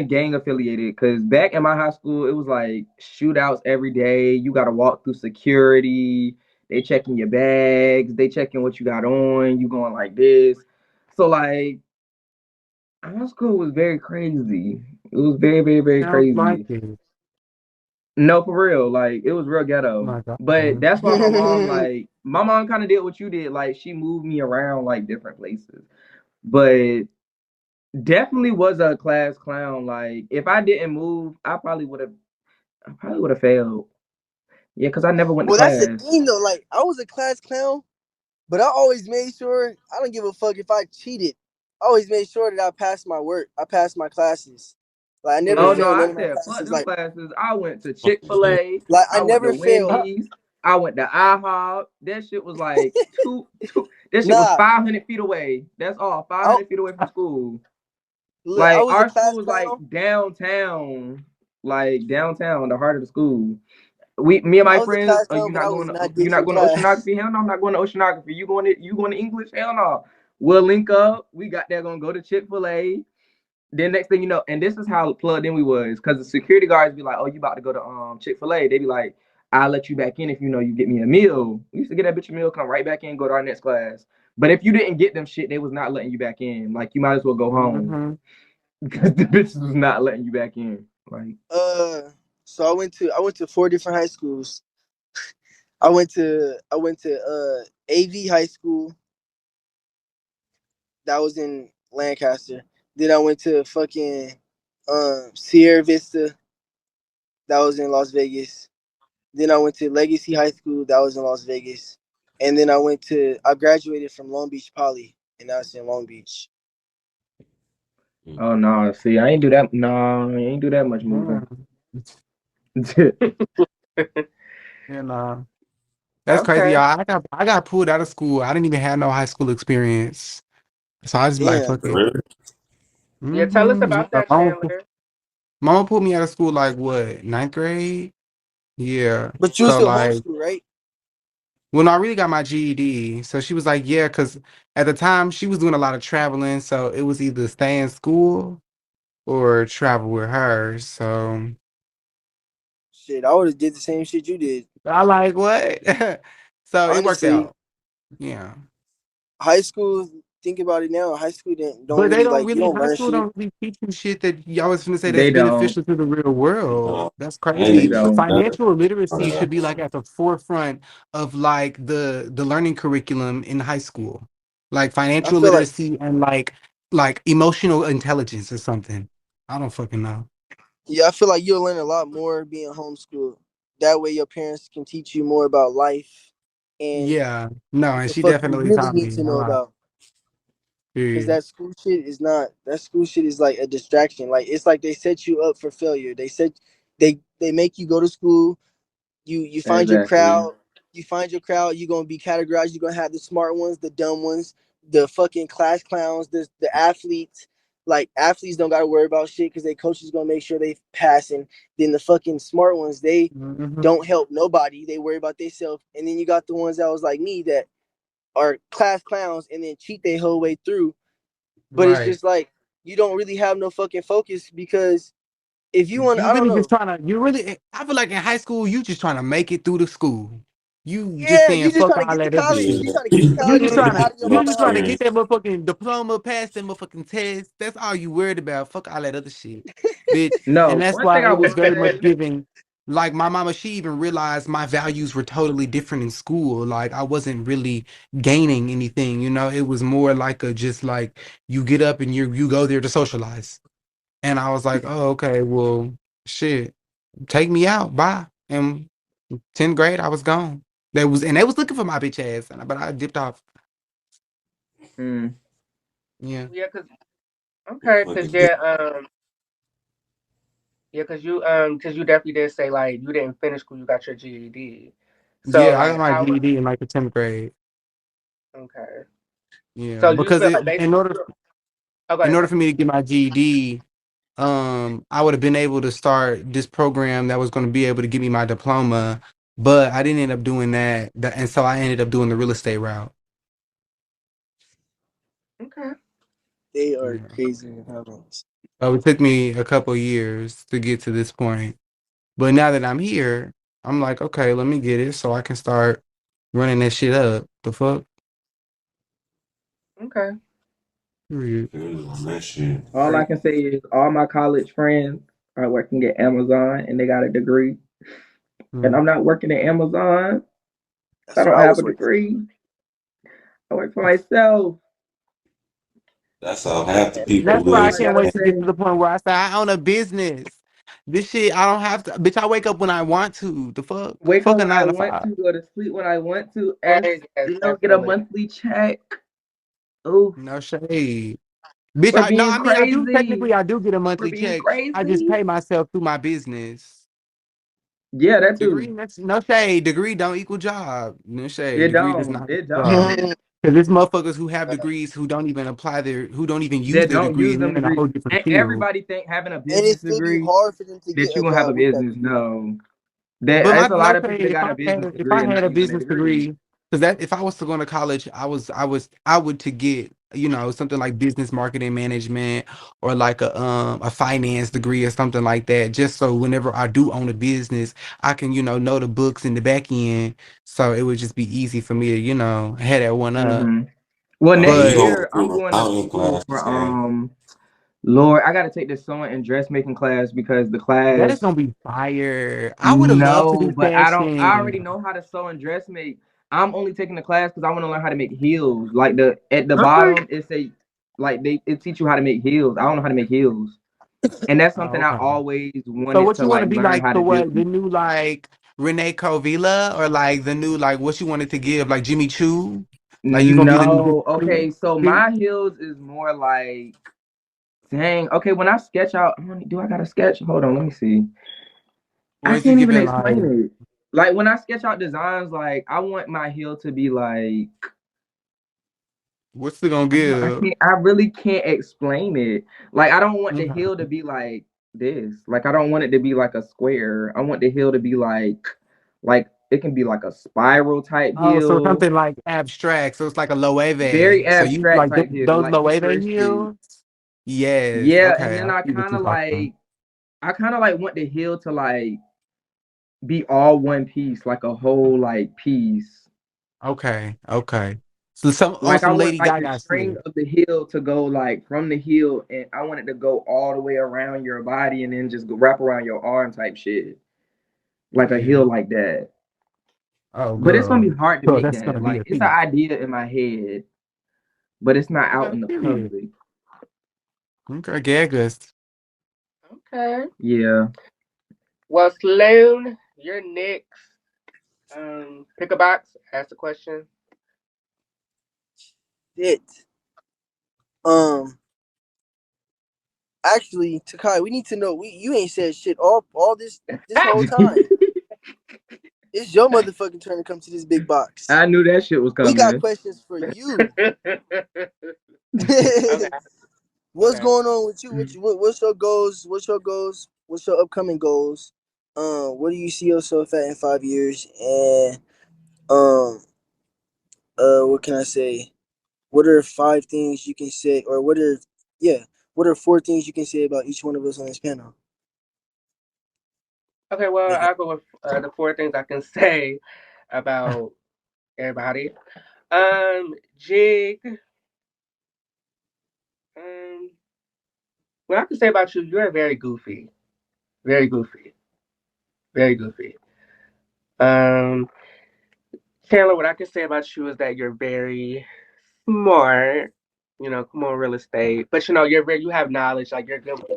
D: gang affiliated. Cause back in my high school, it was like shootouts every day. You got to walk through security. They checking your bags. They checking what you got on. You going like this. So like high school was very crazy. It was very, very, very
A: Sounds like
D: crazy.
A: it.
D: No, for real. Like it was real ghetto.
A: My God.
D: But that's why my mom kind of did what you did. Like she moved me around like different places. But definitely was a class clown. Like if I didn't move, I probably would have failed. Yeah, because I never went to
E: Well, that's the
D: class.
E: thing though. Like I was a class clown, but I always made sure I don't give a fuck if I cheated. I always made sure that I passed my work. I passed my classes. Like I never
D: Oh
A: Mm.
D: no,
E: failed none
D: I
E: of my
D: said fuck
E: classes.
D: them
E: Like
D: classes. I went to Chick-fil-A.
E: I
D: I went to
E: never failed.
D: Wendy's. I went to IHOP. That shit was like two. That shit was
E: Nah,
D: 500 feet away. That's all,
E: I,
D: 500 feet away from school.
E: I
D: Like
E: was a
D: our school
E: class
D: was
E: clown.
D: like downtown, the heart of the school. Me and
E: I
D: my
E: was a
D: friends,
E: class clown, but I was not
D: you not
E: ditching
D: going to
E: class.
D: oceanography? Hell no, I'm not going to oceanography. You going to English? Hell no. We'll link up. We got there gonna go to Chick-fil-A. Then next thing you know, and this is how plugged in we was, because the security guards be like, "Oh, you about to go to Chick-fil-A?" They be like, "I'll let you back in if you get me a meal." We used to get that bitch a meal, come right back in, go to our next class. But if you didn't get them shit, they was not letting you back in. Like you might as well go home
A: Mm-hmm.
D: because the bitches was not letting you back in. Like
E: Uh, so I went to 4 different high schools. I went to AV high school that was in Lancaster. Then I went to fucking Sierra Vista that was in Las Vegas. Then I went to Legacy High School that was in Las Vegas. And then I graduated from Long Beach Poly and that's in Long Beach.
D: Oh no, see, I ain't do that. No, I ain't do that much moving.
A: Mm.
D: Yeah,
A: And that's crazy,
C: Okay.
A: y'all. I got pulled out of school. I didn't even have no high school experience. So I just be like,
E: Damn.
A: fuck
B: For
A: it.
B: real?
C: Yeah, tell us
A: Yeah,
C: about that, Chandler.
A: mama pulled me out of school like what, ninth grade? Yeah.
E: But you was
A: So
E: still
A: like,
E: homeschool, right?
A: well, no, I really got my GED. So she was like, yeah, because at the time she was doing a lot of traveling. So it was either stay in school or travel with her. So
E: Shit, I would have did the same shit you did.
A: I like what? So it worked
E: Honestly,
A: out. Yeah.
E: high school, think about it now, high school don't
A: But they
E: really
A: don't
E: like you
A: really,
E: don't
A: high
E: learn
A: school
E: shit.
A: don't really teach you shit that y'all was finna say that's
D: they don't.
A: beneficial to the real world.
B: No,
A: That's
B: I ain't
D: They
A: crazy.
B: even
A: But
D: don't.
B: done.
A: financial literacy should be like at the forefront of like the learning curriculum in high school. Like
E: I
A: financial
E: feel like
A: literacy and like emotional intelligence or something. I don't fucking know.
E: yeah, I feel like you'll learn a lot more being homeschooled. That way your parents can teach you more about life and
A: Yeah. No, and
E: the
A: she
E: fuck you
A: definitely
E: really
A: taught
E: need
A: me
E: to
A: a
E: know
A: lot.
E: about. Cause
A: Period.
E: that school shit is like a distraction. Like it's like they set you up for failure. They make you go to school. You find your
D: Exactly.
E: crowd. You find your crowd. You're gonna be categorized. You're gonna have the smart ones, the dumb ones, the fucking class clowns, the athletes. Like athletes don't gotta worry about shit because their coach is gonna make sure they passing. Then the fucking smart ones, they
A: Hmm.
E: don't help nobody. They worry about themselves. And then you got the ones that was like me that are class clowns and then cheat their whole way through. But it's
A: Right.
E: just like you don't really have no fucking focus because if you want,
A: You
E: I don't
A: really just
E: know.
A: trying to, you really, I feel like in high school, you just trying to make it through the school. You just
E: Yeah,
A: saying
E: you just
A: fuck
E: trying to
A: all
E: get to
A: that other
E: college.
B: Yeah,
A: shit.
E: You trying to get to
A: You
E: college
A: just
E: and get
A: trying to,
E: out of your
B: my
A: you just
E: mama
A: trying to
E: house.
A: get
B: experience.
A: that motherfucking diploma, pass that motherfucking test. That's all you worried about. Fuck all that other shit, bitch. And
D: No,
A: that's
D: one thing
A: why
D: I
A: it was
D: will
A: very much
D: say,
A: given. Like my mama, she even realized my values were totally different in school. Like I wasn't really gaining anything, It was more like a just like you get up and you go there to socialize. And I was like, oh, okay, well, shit, take me out, bye. And 10th grade, I was gone. They was looking for my bitch ass, but I dipped off.
D: mm,
A: Yeah,
C: Yeah, cause
B: You
C: okay, cause
B: fucking did.
C: yeah, cause you definitely did say like you didn't finish school, you got your GED. So
A: yeah, I got
C: like
A: my
C: how
A: GED in like the 10th grade.
C: okay.
A: Yeah,
C: So you
A: because
C: feel like
A: in
C: basically
A: order
C: oh go
A: in
C: ahead,
A: order
C: sorry.
A: for me to get my GED, I would have been able to start this program that was going to be able to give me my diploma, but I didn't end up doing that. And so I ended up doing the real estate route.
C: Okay.
E: They are
A: Yeah.
E: crazy in comments.
A: So it took me a couple years to get to this point. But now that I'm here, I'm like, okay, let me get it so I can start running that shit up. The fuck?
C: Okay.
A: Period.
B: That shit.
D: all I can say is all my college friends are working at Amazon and they got a degree. And
A: Mm.
D: I'm not working at Amazon. I
E: That's what
D: don't
E: I
D: have a
E: was working.
D: degree. I work for myself.
B: That's how half the people
A: That's
D: That's
A: why
D: all
A: I
D: I
B: live.
A: can't
D: gotta
A: wait to get to
D: say.
A: the point where I say I own a business. This shit, I don't have to. Bitch, I wake up when I want to. The fuck?
D: Wake up
A: Fuck a
D: when I
A: nine to
D: want
A: five.
D: to, go to sleep when I want to, and
C: And yes,
D: still get a
C: definitely.
D: monthly check. Oof.
A: No shade. Bitch,
D: For
A: I no,
D: being
A: I mean I do
D: crazy.
A: technically I do get a
D: For
A: monthly
D: being
A: check. I just
D: crazy.
A: pay myself through my business.
D: Yeah, that
A: Degree,
D: too.
A: that's no shade. Degree don't equal job. No shade.
D: It
A: Degree does
D: don't.
A: not
D: It
A: equal job.
D: don't.
A: Because there's motherfuckers who have degrees who don't even who don't even use
D: That
A: their
D: don't
A: degree,
D: use
A: and they're
D: them
A: in a
D: degrees.
A: whole different
D: And
A: field.
D: everybody think having a
E: And
D: business
E: it still be
D: degree
E: hard for them to get
D: that you
E: a
D: gonna have a
E: job with that
D: business.
E: degree.
D: No. That
A: But my
D: there's a lot
A: no
D: of people
A: shade,
D: that got a business
A: if
D: degree
A: I
D: and
A: had
D: not
A: a
D: using a
A: business
D: degree.
A: degree, because that if I was to go into college, I would to get something like business marketing management or like a finance degree or something like that, just so whenever I do own a business, I can know the books in the back end, so it would just be easy for me to have that one up.
D: Hmm. Well,
B: Man,
D: next
B: you
A: But
B: gonna
D: year I'm
B: do
D: going to
B: accounting
D: school for
B: classes, gang.
D: Lord, I gotta take this sewing and dressmaking class because the
A: That is
D: class.
A: gonna be fire. I would have loved to
D: No,
A: do
D: but I don't. I already
A: fashion.
D: know how to sew and dressmake. I'm only taking the class because I want to learn how to make heels. Like the at the
C: Okay.
D: bottom, it say like it teach you how to make heels. I don't know how to make heels, and that's something
A: Oh,
D: I
A: okay.
D: always
A: So
D: wanted
A: what
D: to
A: you want
D: like
A: to be
D: learn
A: like
D: how
A: the
D: to do.
A: what the new like Renee Covila or like the new like what you wanted to give like Jimmy Choo? Like you gonna be the new
D: No, okay. So my heels is more like, dang. Okay, when I sketch out, do I got to sketch? Hold on, let me see.
A: or
D: I
A: is it
D: can't even
A: giving like
D: explain it. Like when I sketch out designs, like I want my heel to be like
A: what's it gonna give?
D: I really can't explain it. Like I don't want the
A: Okay.
D: heel to be like this. Like I don't want it to be like a square. I want the heel to be like it can be like a spiral type
A: Oh, so
D: heel.
A: something like abstract. So it's like a
D: Very
A: Loewe. So you
D: abstract
A: like
D: type heel,
A: those
D: like
A: Loewe
D: futuristic.
A: heels? Yes.
D: Yeah, and
A: Okay.
D: then
A: I see what you're talking.
D: I kind of like want the heel to like be all one piece, like a whole like piece.
A: Okay. Okay. So some on
D: Like I
A: some
D: want
A: Lady
D: like the
A: Gaga
D: string
A: shit.
D: of the heel to go like from the heel, and I want it to go all the way around your body, and then just go wrap around your arm type shit, like a heel
A: Yeah.
D: like that.
A: Oh,
D: But it's gonna
A: girl.
D: be hard to
A: So
D: make
A: that's
D: that.
A: gonna be
D: Like
A: a
D: it's an
A: piece.
D: idea in my head, but it's not out
A: Okay.
D: in the
A: Period.
D: public.
A: Okay. Gagas.
C: Okay.
D: Yeah.
C: Well, Sloan, you're next. Pick a box. Ask the question.
E: It. Um. Actually, Takai, we need to know. You ain't said shit all this whole time. It's your motherfucking turn to come to this big box.
D: I knew that shit was
E: We got
D: coming.
E: questions for you.
C: Okay.
E: What's
C: Okay.
E: going on with you? What's your goals? What's your goals? What's your upcoming goals? Where do you see yourself at in 5 years? And um, what can I say? What are five things you can say, or yeah, what are four things you can say about each one of us on this panel?
C: Okay. Well,
E: Nigga.
C: I'll go with the four things I can say about everybody. Jig. Um, what I can say about you, you're very goofy. Very goofy. Very goofy. Um, Chandler, what I can say about you is that you're very smart. You know, come on, real estate. But you're very, you have knowledge. Like you're good with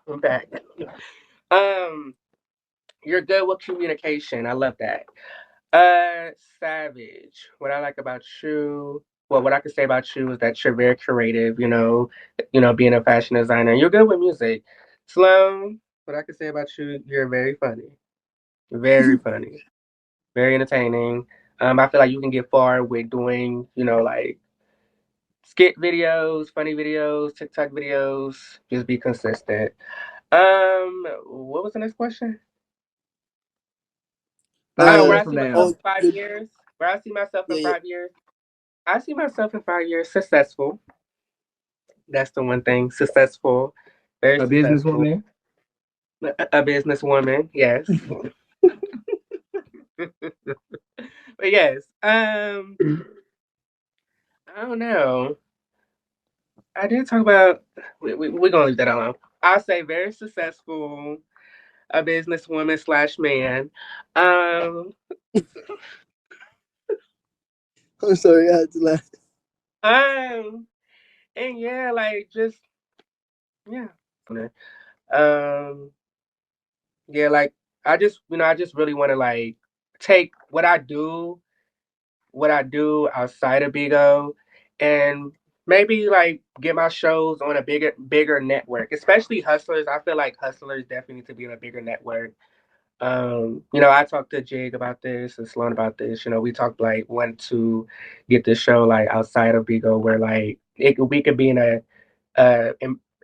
C: I'm back. Um, you're good with communication. I love that. Savage. What I like about you, well, what I can say about you is that you're very creative. Being a fashion designer. You're good with music. Sloan. What I can say about you, you're very funny. Very funny. Very entertaining. I feel like you can get far with doing, like skit videos, funny videos, TikTok videos. Just be consistent. What was the next question? Where
E: Uh,
C: I
D: Slow
C: see myself
D: down.
E: oh,
C: in five
E: good.
C: years. Where I see myself in
E: Yeah, yeah.
C: 5 years. I see myself in 5 years successful. That's the one thing. Successful. Very
D: A
C: successful.
D: businesswoman.
C: A businesswoman, yes. But yes. I don't know. I did talk about we're gonna leave that alone. I'll say very successful, a businesswoman slash man. Um,
E: I'm sorry, I had to laugh.
C: um, and yeah, like just yeah. Um, yeah, like I just really want to like take what I do outside of Bigo, and maybe like get my shows on a bigger network, especially Hustlers. I feel like Hustlers definitely need to be on a bigger network. I talked to Jig about this and Sloan about this. We talked like want to get this show like outside of Bigo where like we could be in a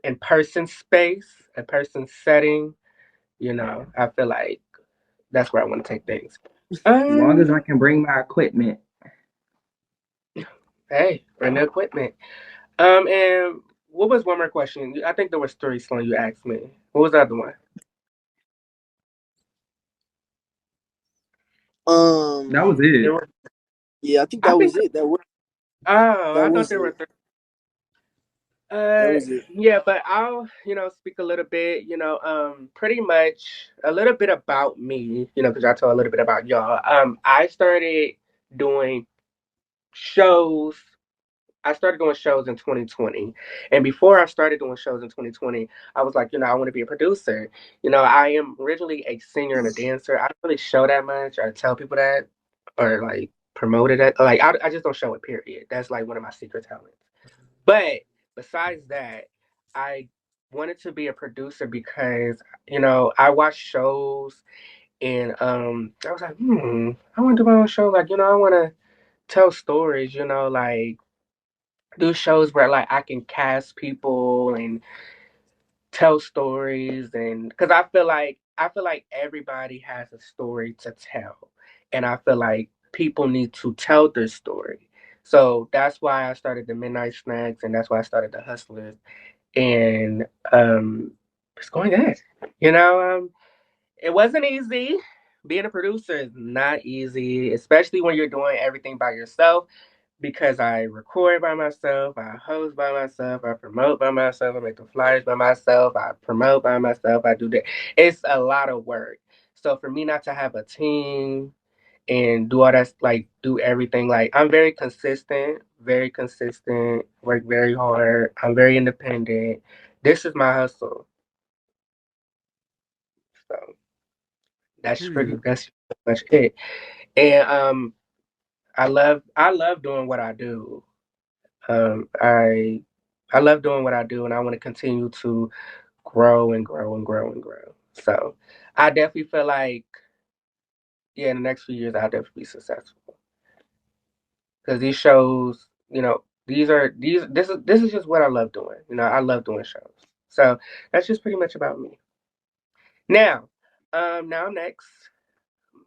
C: in person space, a person setting. I feel like that's where I want to take things.
D: As long as I
C: Um,
D: can bring my equipment.
C: hey, bring the equipment. And what was one more question? I think there was three, Sloan, you asked me. What was the other one?
E: Um,
D: That was
C: There
D: it.
C: were,
E: yeah, I think
C: I
E: that
C: think
E: was it. That worked.
C: Oh,
E: That
C: I thought
E: was
C: there were
E: it.
C: three.
E: That
C: Uh,
E: was it.
C: yeah, but I'll, speak a little bit, pretty much a little bit about me, because I told a little bit about y'all. I started doing shows. I started doing shows in 2020. And before I started doing shows in 2020, I was like, I want to be a producer. I am originally a singer and a dancer. I don't really show that much or tell people that or like promote it. Like, I just don't show it, period. That's like one of my secret talents. But besides that, I wanted to be a producer because, I watched shows and I was like, I want to do my own show. Like, I want to tell stories, like do shows where like I can cast people and tell stories and because I feel like everybody has a story to tell and I feel like people need to tell their story. So that's why I started the Midnight Snacks and that's why I started the Hustlers and it's going good. It wasn't easy. Being a producer is not easy, especially when you're doing everything by yourself because I record by myself, I host by myself, I promote by myself, I make the flyers by myself, I promote by myself, I do that. It's a lot of work. So for me not to have a team and do all that, like do everything, like I'm very consistent, work very hard, I'm very independent. This is my hustle. So
A: Period.
C: that's pretty much it. And I love doing what I do. Um, I I love doing what I do, and I want to continue to grow and grow and grow and grow. So I definitely feel like yeah, in the next few years I'll definitely be successful because these shows, this is just what I love doing. I love doing shows. So that's just pretty much about me. Now, now next,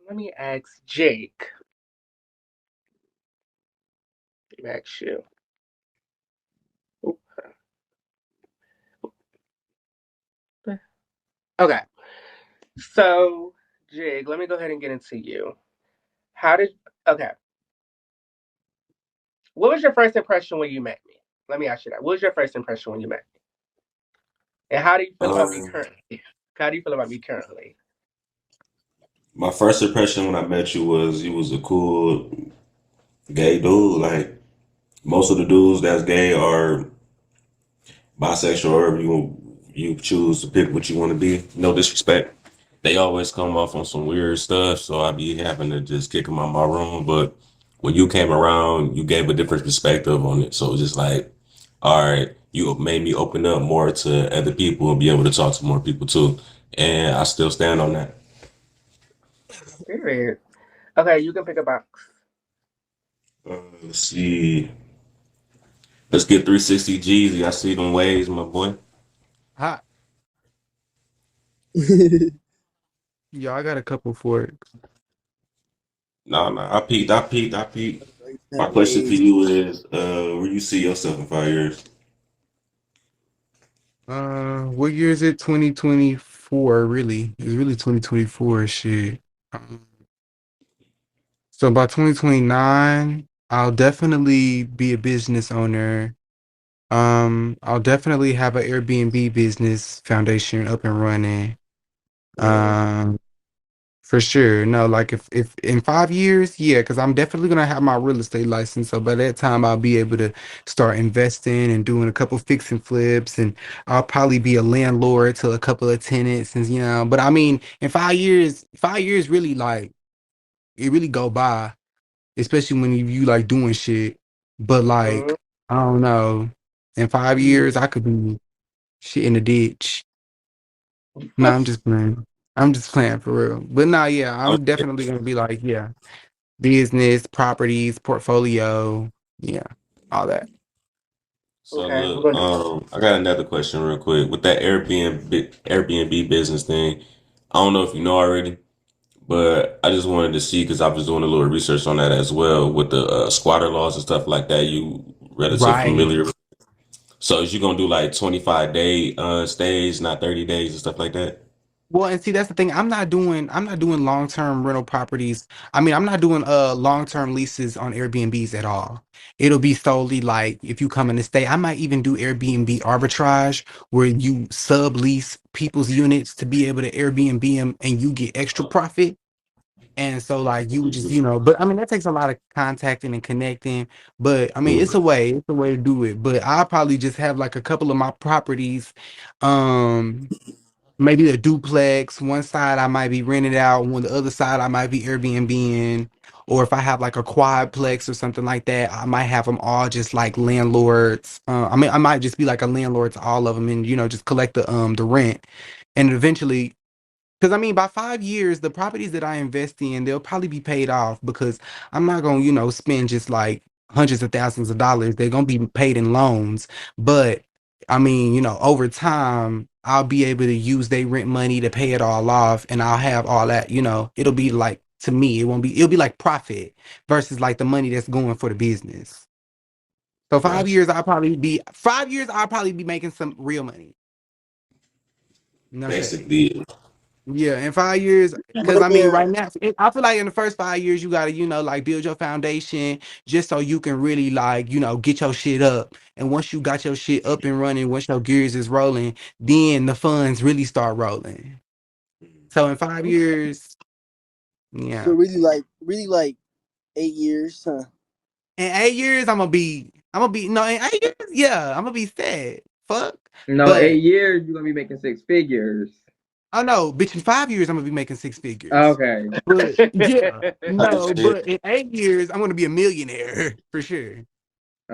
C: let me ask Jake. Let me ask you. Okay, so Jig, let me go ahead and get into you. How did okay? What was your first impression when you met me? Let me ask you that. What was your first impression when you met me? And how do you feel about me
B: Um,
C: currently? How do you feel about me currently?
B: my first impression when I met you was a cool gay dude. Like most of the dudes that's gay are bisexual, or you choose to pick what you want to be. No disrespect. They always come off on some weird stuff, so I be having to just kick them out my room. But when you came around, you gave a different perspective on it. So it's just like, all right, you made me open up more to other people and be able to talk to more people too. And I still stand on that.
C: Period. Okay, you can pick a box.
B: Let's see. Let's get 360 G's. I see them ways, my boy.
A: Hot. Yeah, I got a couple for it.
B: No, no, I peeped. My
E: That
B: question for
E: ways.
B: you is, where you see yourself in 5 years?
A: What year is it? 2024, really. It's really 2024 shit. Um, so by 2029, I'll definitely be a business owner. I'll definitely have an Airbnb business foundation up and running.
C: Mm,
A: Um, For sure. No, like if in 5 years, yeah, because I'm definitely gonna have my real estate license. So by that time I'll be able to start investing and doing a couple fix and flips and I'll probably be a landlord to a couple of tenants and but I mean in 5 years, 5 years really like it really go by, especially when you like doing shit. But
C: mm.
A: like, I don't know, in 5 years I could be shit in the ditch. No, I'm just playing. I'm just playing for real. But no, yeah,
B: Oh,
A: I'm definitely gonna be like, yeah. Business, properties, portfolio, yeah, all that.
B: so
C: Okay, we're
B: look,
C: gonna
B: I got another question real quick. With that Airbnb business thing, I don't know if you know already, but I just wanted to see because I was doing a little research on that as well with the squatter laws and stuff like that. You relative
A: Right.
B: familiar? So is you gonna do like 25-day stays, not 30 days and stuff like that?
A: Well, and see, that's the thing. I'm not doing long-term rental properties. I mean, I'm not doing long-term leases on Airbnbs at all. It'll be solely like if you come in to stay. I might even do Airbnb arbitrage where you sublease people's units to be able to Airbnb them and you get extra profit. And so like you would just, but I mean that takes a lot of contacting and connecting. But I mean it's a way to do it. But I'll probably just have like a couple of my properties, um maybe a duplex. One side I might be rented out, on the other side I might be Airbnb in. Or if I have like a quadplex or something like that, I might have them all just like landlords. I mean, I might just be like a landlord to all of them, and just collect the rent, and eventually, because I mean, by 5 years, the properties that I invest in, they'll probably be paid off because I'm not gonna, spend just like hundreds of thousands of dollars. They're gonna be paid in loans. But I mean, over time, I'll be able to use their rent money to pay it all off, and I'll have all that, it'll be like to me, it'll be like profit versus like the money that's going for the business. So
B: Gotcha.
A: 5 years, I'll probably be making some real money. No shade.
B: Basically,
A: Yeah, in 5 years, because
E: But
A: I mean, right now, I feel like in the first 5 years, you gotta, like build your foundation just so you can really, like, get your shit up. And once you got your shit up and running, once your gears is rolling, then the funds really start rolling. So in five
D: Okay.
A: years,
E: so
A: yeah,
E: really like 8 years, huh?
A: in 8 years, no, in 8 years, yeah, I'm gonna be sad. Fuck,
D: No,
A: but
D: 8 years you're gonna be making six figures.
A: I know, bitch, in 5 years, I'm gonna be making six figures.
D: Okay.
A: But yeah,
B: type
A: no,
B: shit.
A: but in 8 years, I'm gonna be a millionaire for sure.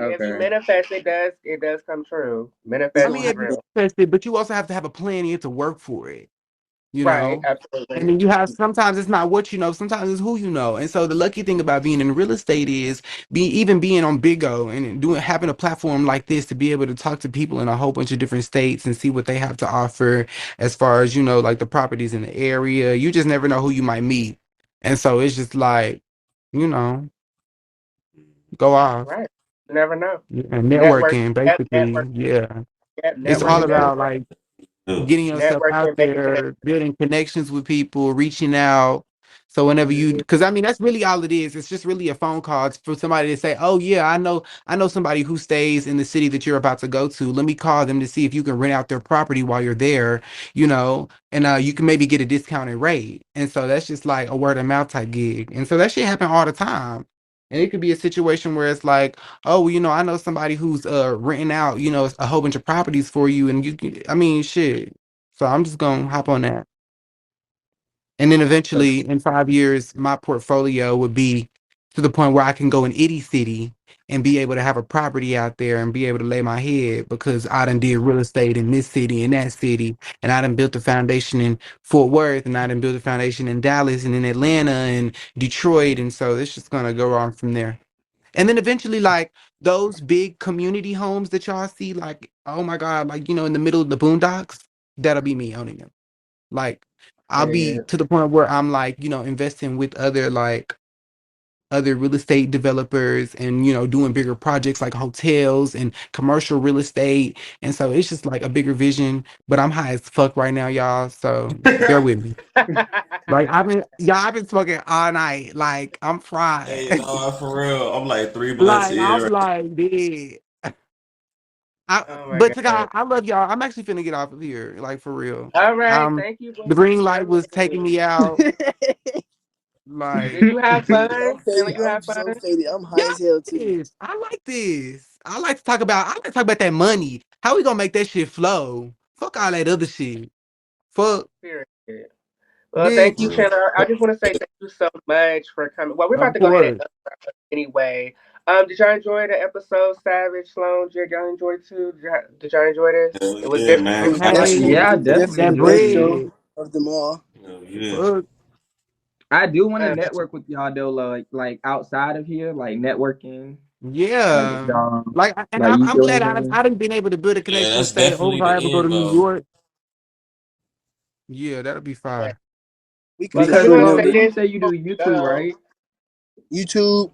C: Yeah, if you
D: Okay.
C: manifest, it does come true.
E: It's
A: I
C: Manifest
E: gonna
A: mean,
C: is
A: if you
E: happen.
C: real.
A: manifest it, but you also have to have a plan and you have to work for it, you
C: Right,
A: know? And
C: absolutely.
A: then you have sometimes it's not what you know, sometimes it's who you know. And so the lucky thing about being in real estate is even being on Big O and having a platform like this to be able to talk to people in a whole bunch of different states and see what they have to offer as far as, like the properties in the area. You just never know who you might meet. And so it's just like, you know, go off.
C: Right. You never know.
A: Yeah,
C: Network,
A: networking, basically. Yeah. It's all
C: networking does
A: about
C: work.
A: like
B: Yeah.
A: getting yourself out
C: Networking, making
A: there, building connections with people, reaching out. So whenever you,
C: connections.
A: because I mean that's really all it is. It's just really a phone call for somebody to say, "Oh yeah, I know somebody who stays in the city that you're about to go to. Let me call them to see if you can rent out their property while you're there, and you can maybe get a discounted rate." And so that's just like a word of mouth type gig. And so that shit happen all the time. And it could be a situation where it's like, oh, well, I know somebody who's renting out, a whole bunch of properties for you, and I mean, shit. So I'm just gonna hop on that, and then eventually, in 5 years, my portfolio would be to the point where I can go in any city and be able to have a property out there and be able to lay my head because I done did real estate in this city and that city, and I done built a foundation in Fort Worth, and I done built a foundation in Dallas and in Atlanta and Detroit, and so it's just gonna go on from there. And then eventually, like those big community homes that y'all see, like, oh my God, like, in the middle of the boondocks, that'll be me owning them. Like, I'll be
D: Period.
A: to the point where I'm like, investing with other real estate developers and, doing bigger projects like hotels and commercial real estate. And so it's just like a bigger vision, but I'm high as fuck right now, y'all. So bear with me. Like, I've been smoking all night. Like, I'm fried.
B: Hey, no, for real. I'm like 3 months
A: Like, I'm
B: in.
A: like, dead.
C: Oh my
A: But to
C: god.
A: God, I love y'all. I'm actually finna get off of here, like for real.
C: All right.
A: Um,
C: Thank you
A: the
C: for
A: green light
C: sharing with
A: was taking
C: me.
A: me out.
C: Did
A: Like,
C: you have fun?
E: I'm faded.
C: Chandler, you
E: I'm
C: have fun?
E: so faded. I'm
A: yeah,
E: high as hell too.
A: I like this. I like to talk about that money. How we gonna make that shit flow? Fuck all that other shit. Fuck,
C: Period. Well, thank you,
A: bitch.
B: For
C: Chandler. I just want to say thank you so much for coming. Well, we're about
A: Of
C: to go ahead and
A: course.
C: anyway. Did y'all enjoy the episode, Savage, Sloan, Jig? Y'all enjoy it too? Did y'all enjoy this?
B: hell
C: It was
B: yeah,
C: different.
B: man.
C: It was
B: Cash
C: different.
A: Hey,
B: money.
D: Yeah, I definitely
E: Definitely
A: that
E: the
D: enjoyed
E: best
D: it.
E: show
A: bread.
E: of them all.
B: Hell yeah.
A: Fuck.
D: I do want to
C: Uh,
D: network with y'all though, like outside of here, like networking, like if
A: Yeah.
D: y'all
A: Like, and
D: like you
A: I'm
D: feel
A: glad
D: anything.
A: I done been able to build a
B: Yeah,
A: connection.
B: that's
A: Say, oh,
B: definitely
A: if
B: the
A: I ever go to
B: end
A: New
B: goal.
A: York, yeah, that'll be
C: yeah.
A: fine.
E: We could
C: Well,
E: do
C: so
D: Because
C: we're
E: good
C: gonna
D: Sloan,
C: say
E: network.
D: didn't you
C: this
D: say you
C: before
D: do
C: we
D: YouTube,
C: go.
D: right?
E: YouTube,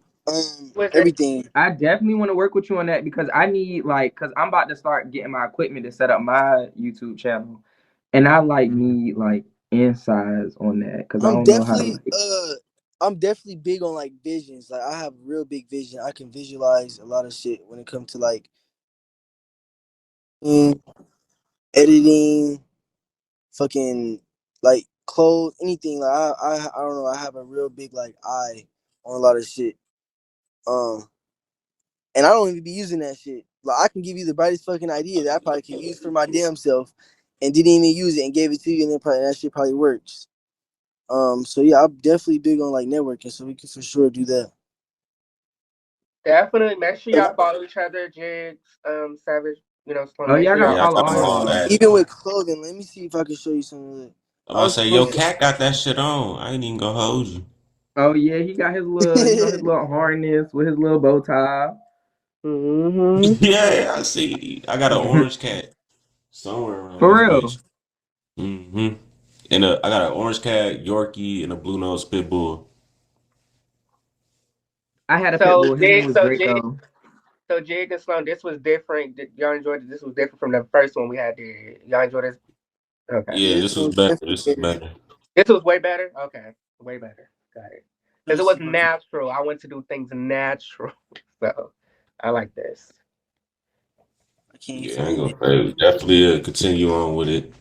C: Was it?
E: everything.
D: I definitely want to work with you on that because I need because I'm about to start getting my equipment to set up my YouTube channel, and I like
A: Mhm.
D: need like insights on that because I
E: I'm
D: don't know how to
E: definitely
D: like.
E: I'm definitely big on like visions. Like I have real big vision. I can visualize a lot of shit when it comes to like editing, fucking like clothes, anything. Like I don't know. I have a real big like eye on a lot of shit. Um, and I don't even be using that shit. Like I can give you the brightest fucking idea that I probably could use for my damn self, and didn't even use it and gave it to you, and then probably that shit probably works. So yeah, I'm definitely big on like networking, so we can for sure do that.
C: Definitely make sure
E: And
C: y'all follow each other, Jigs, Savage, Sloan.
D: Oh
C: Make
D: yeah, I
C: sure
D: gotta
C: y'all
B: Yeah, I
D: follow
B: got them
D: all
B: all
D: y'all.
B: at.
E: even with clothing, let me see if I can show you some of it.
B: I'm
E: I
B: about to
E: was
B: say, yo,
E: posting.
B: Cat got that shit on. I ain't even gonna hold you.
D: Oh yeah, he got his little, his little harness with his little bow tie.
C: Mm-hmm.
B: Yeah, I see. I got an orange cat somewhere around
D: For
B: this
D: real.
B: bitch. Mm-hmm. And I got an orange cat, Yorkie, and a blue nose pit bull.
D: I had a pit
C: So
D: bull. His name
C: Jig,
D: was
C: so Jig,
D: Draco.
C: so Jig and Sloan, this was different. Y'all enjoyed it. This was different from the first one we had. Did y'all enjoy this? Okay.
B: Yeah,
E: Yeah,
B: this
E: this
B: was
E: one's
B: better.
E: definitely
B: This is
E: better.
B: better.
C: This was way better. Okay, way better. Got it.
E: Let
C: Because
E: me
C: it
E: see
C: was
E: if I can.
C: natural. I want to do things natural. So I like this.
E: I can't
B: Yeah, I ain't
E: find
B: gonna
E: it.
B: say definitely continue on with it.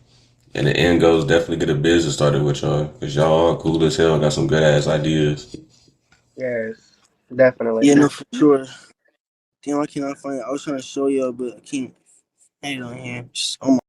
B: And the end goal is definitely get a business started with y'all. Because y'all all cool as hell. Got some good ass ideas.
C: Yes, definitely.
E: Yeah, no, for sure. Damn, I cannot find it. I was trying to show y'all, but I can't find it on here. Oh